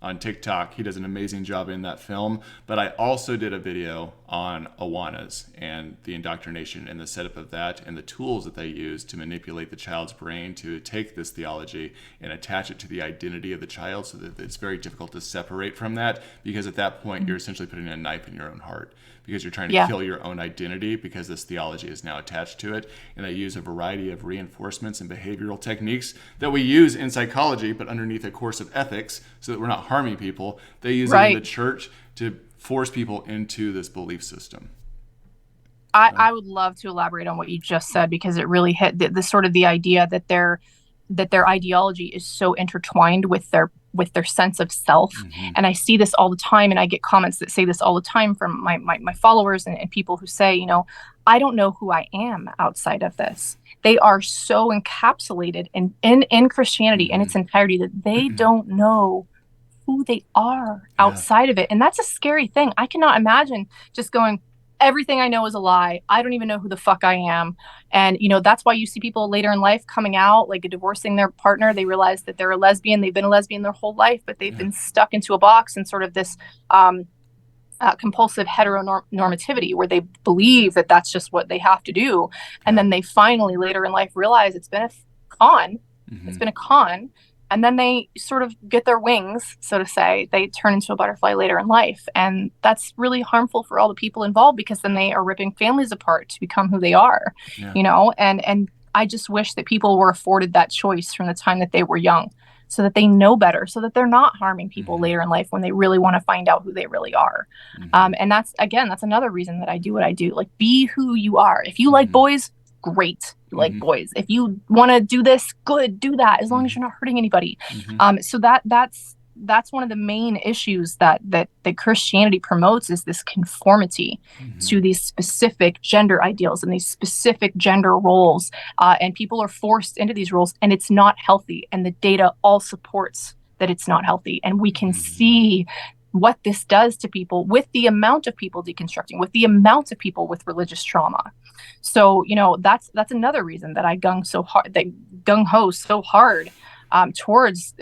on TikTok. He does an amazing job in that film. But I also did a video on Awanas and the indoctrination and the setup of that and the tools that they use to manipulate the child's brain to take this theology and attach it to the identity of the child so that it's very difficult to separate from that, because at that point you're essentially putting a knife in your own heart because you're trying to kill your own identity because this theology is now attached to it. And they use a variety of reinforcements and behavioral techniques that we use in psychology, but underneath a course of ethics so that we're not harming people. They use it in the church to force people into this belief system. I would love to elaborate on what you just said, because it really hit the sort of the idea that their ideology is so intertwined with their sense of self. Mm-hmm. And I see this all the time, and I get comments that say this all the time from my followers and people who say, I don't know who I am outside of this. They are so encapsulated in Christianity Mm-hmm. in its entirety that they don't know who they are outside of it. And that's a scary thing. I cannot imagine just going, everything I know is a lie. I don't even know who the fuck I am. And, that's why you see people later in life coming out, like divorcing their partner. They realize that they're a lesbian. They've been a lesbian their whole life, but they've been stuck into a box and sort of this compulsive heteronormativity where they believe that that's just what they have to do. And then they finally later in life realize it's been a con. Mm-hmm. It's been a con. And then they sort of get their wings, so to say. They turn into a butterfly later in life. And that's really harmful for all the people involved, because then they are ripping families apart to become who they are, and I just wish that people were afforded that choice from the time that they were young, so that they know better, so that they're not harming people later in life when they really want to find out who they really are. And that's another reason that I do what I do. Like, be who you are. If you like boys, great. You like boys. If you want to do this, good, do that, as long as you're not hurting anybody. So that's one of the main issues that Christianity promotes, is this conformity to these specific gender ideals and these specific gender roles. And people are forced into these roles, and it's not healthy. And the data all supports that it's not healthy. And we can see what this does to people, with the amount of people deconstructing, with the amount of people with religious trauma. So, that's another reason that I gung-ho so hard towards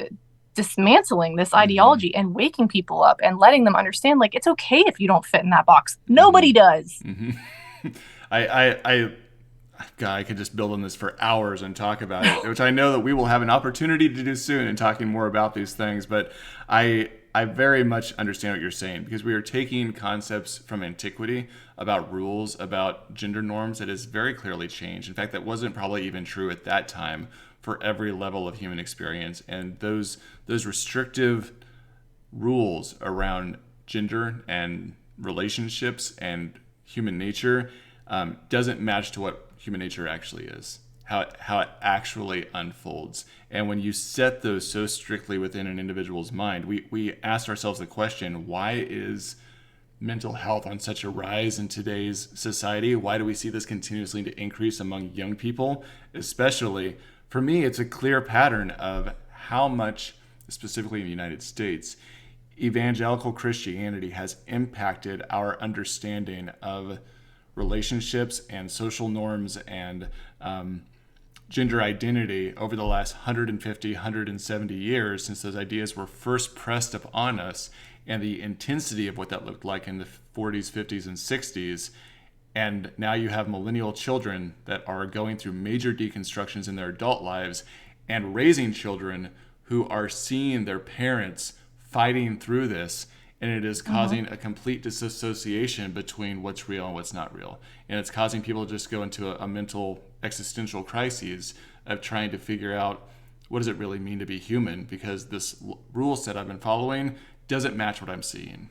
dismantling this ideology and waking people up and letting them understand, like, it's okay if you don't fit in that box. Nobody does. God, I could just build on this for hours and talk about it, which I know that we will have an opportunity to do soon in talking more about these things. But I very much understand what you're saying, because we are taking concepts from antiquity about rules, about gender norms, that has very clearly changed. In fact, that wasn't probably even true at that time for every level of human experience. And those restrictive rules around gender and relationships and human nature doesn't match to what human nature actually is, how it actually unfolds. And when you set those so strictly within an individual's mind, we ask ourselves the question, why is mental health on such a rise in today's society? Why do we see this continuously to increase among young people? Especially, for me, it's a clear pattern of how much, specifically in the United States, evangelical Christianity has impacted our understanding of relationships and social norms and gender identity over the last 150, 170 years, since those ideas were first pressed upon us, and the intensity of what that looked like in the 40s, 50s, and 60s. And now you have millennial children that are going through major deconstructions in their adult lives and raising children who are seeing their parents fighting through this. And it is causing a complete disassociation between what's real and what's not real. And it's causing people to just go into a mental existential crises of trying to figure out, what does it really mean to be human? Because this rule set I've been following doesn't match what I'm seeing.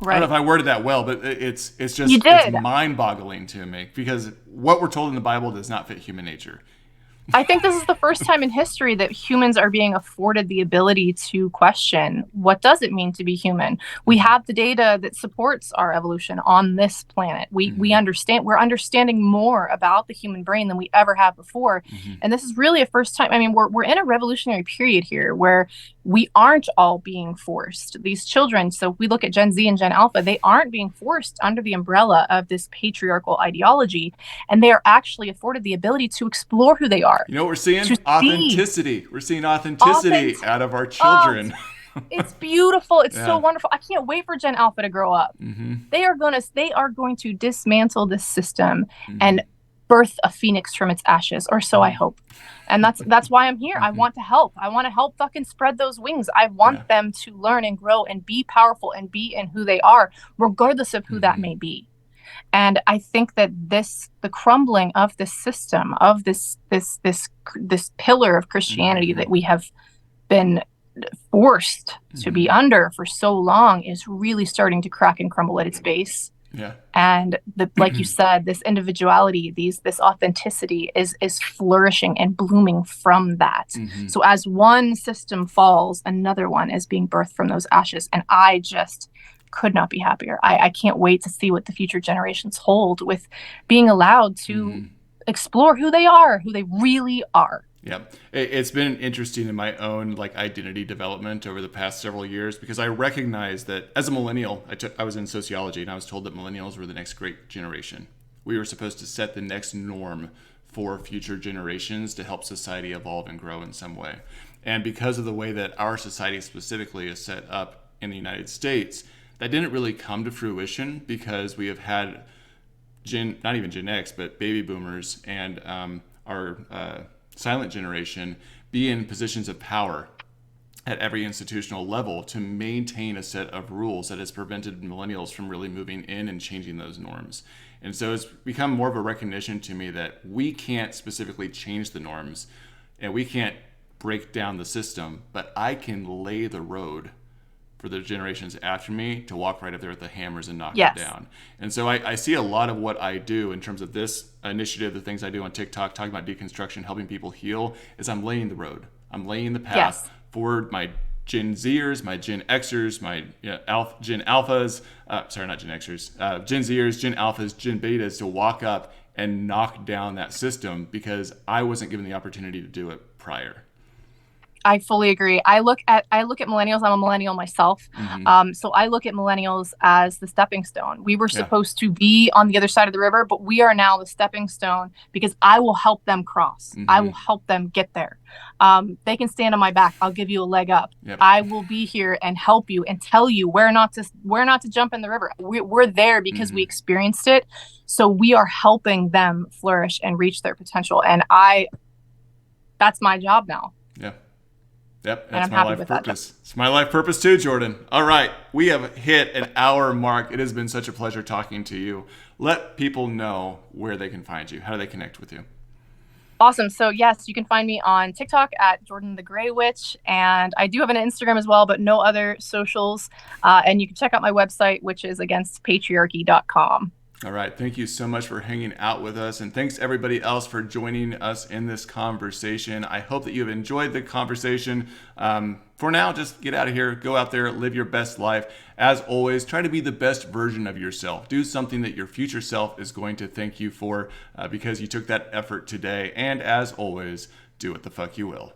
Right. I don't know if I worded that well, but it's just it's mind-boggling to me, because what we're told in the Bible does not fit human nature. I think this is the first time in history that humans are being afforded the ability to question, what does it mean to be human? We have the data that supports our evolution on this planet. We're understanding more about the human brain than we ever have before. And this is really a first time. I mean, we're in a revolutionary period here where we aren't all being forced. These children, so if we look at Gen Z and Gen Alpha, they aren't being forced under the umbrella of this patriarchal ideology, and they are actually afforded the ability to explore who they are. You know what we're seeing? Authenticity. We're seeing authenticity out of our children. It's beautiful. It's so wonderful. I can't wait for Gen Alpha to grow up. They are going to dismantle this system and birth a phoenix from its ashes, or so I hope. And that's why I'm here. I want to help. I want to help fucking spread those wings. I want them to learn and grow and be powerful and be in who they are, regardless of who that may be. And I think that the crumbling of this system, of this pillar of Christianity that we have been forced to be under for so long, is really starting to crack and crumble at its base. Yeah. And like you said, this individuality, this authenticity is flourishing and blooming from that. Mm-hmm. So as one system falls, another one is being birthed from those ashes. And I just could not be happier. I can't wait to see what the future generations hold with being allowed to explore who they are, who they really are. Yeah, it's been interesting in my own like identity development over the past several years, because I recognize that as a millennial, I was in sociology, and I was told that millennials were the next great generation. We were supposed to set the next norm for future generations to help society evolve and grow in some way. And because of the way that our society specifically is set up in the United States, that didn't really come to fruition, because we have had not even Gen X, but baby boomers and our silent generation be in positions of power at every institutional level to maintain a set of rules that has prevented millennials from really moving in and changing those norms. And so it's become more of a recognition to me that we can't specifically change the norms and we can't break down the system, but I can lay the road for the generations after me to walk right up there with the hammers and knock it down. And so I see a lot of what I do in terms of this initiative, the things I do on TikTok, talking about deconstruction, helping people heal, is I'm laying the road. I'm laying the path for my Gen Zers, my Gen Xers, my Gen Alphas, sorry, not Gen Xers, Gen Zers, Gen Alphas, Gen Betas to walk up and knock down that system, because I wasn't given the opportunity to do it prior. I fully agree. I look at millennials. I'm a millennial myself. So I look at millennials as the stepping stone. We were supposed to be on the other side of the river, but we are now the stepping stone, because I will help them cross. I will help them get there. They can stand on my back. I'll give you a leg up. I will be here and help you and tell you where not to jump in the river. We're there because we experienced it. So we are helping them flourish and reach their potential. And that's my job now. Yeah. Yep, that's my life purpose. It's my life purpose too, Jordan. All right, we have hit an hour mark. It has been such a pleasure talking to you. Let people know where they can find you. How do they connect with you? Awesome. So yes, you can find me on TikTok at Jordan the Grey Witch, and I do have an Instagram as well, but no other socials. And you can check out my website, which is patriarchy.com. All right. Thank you so much for hanging out with us. And thanks everybody else for joining us in this conversation. I hope that you have enjoyed the conversation. For now, just get out of here, go out there, live your best life. As always, try to be the best version of yourself. Do something that your future self is going to thank you for, because you took that effort today. And as always, do what the fuck you will.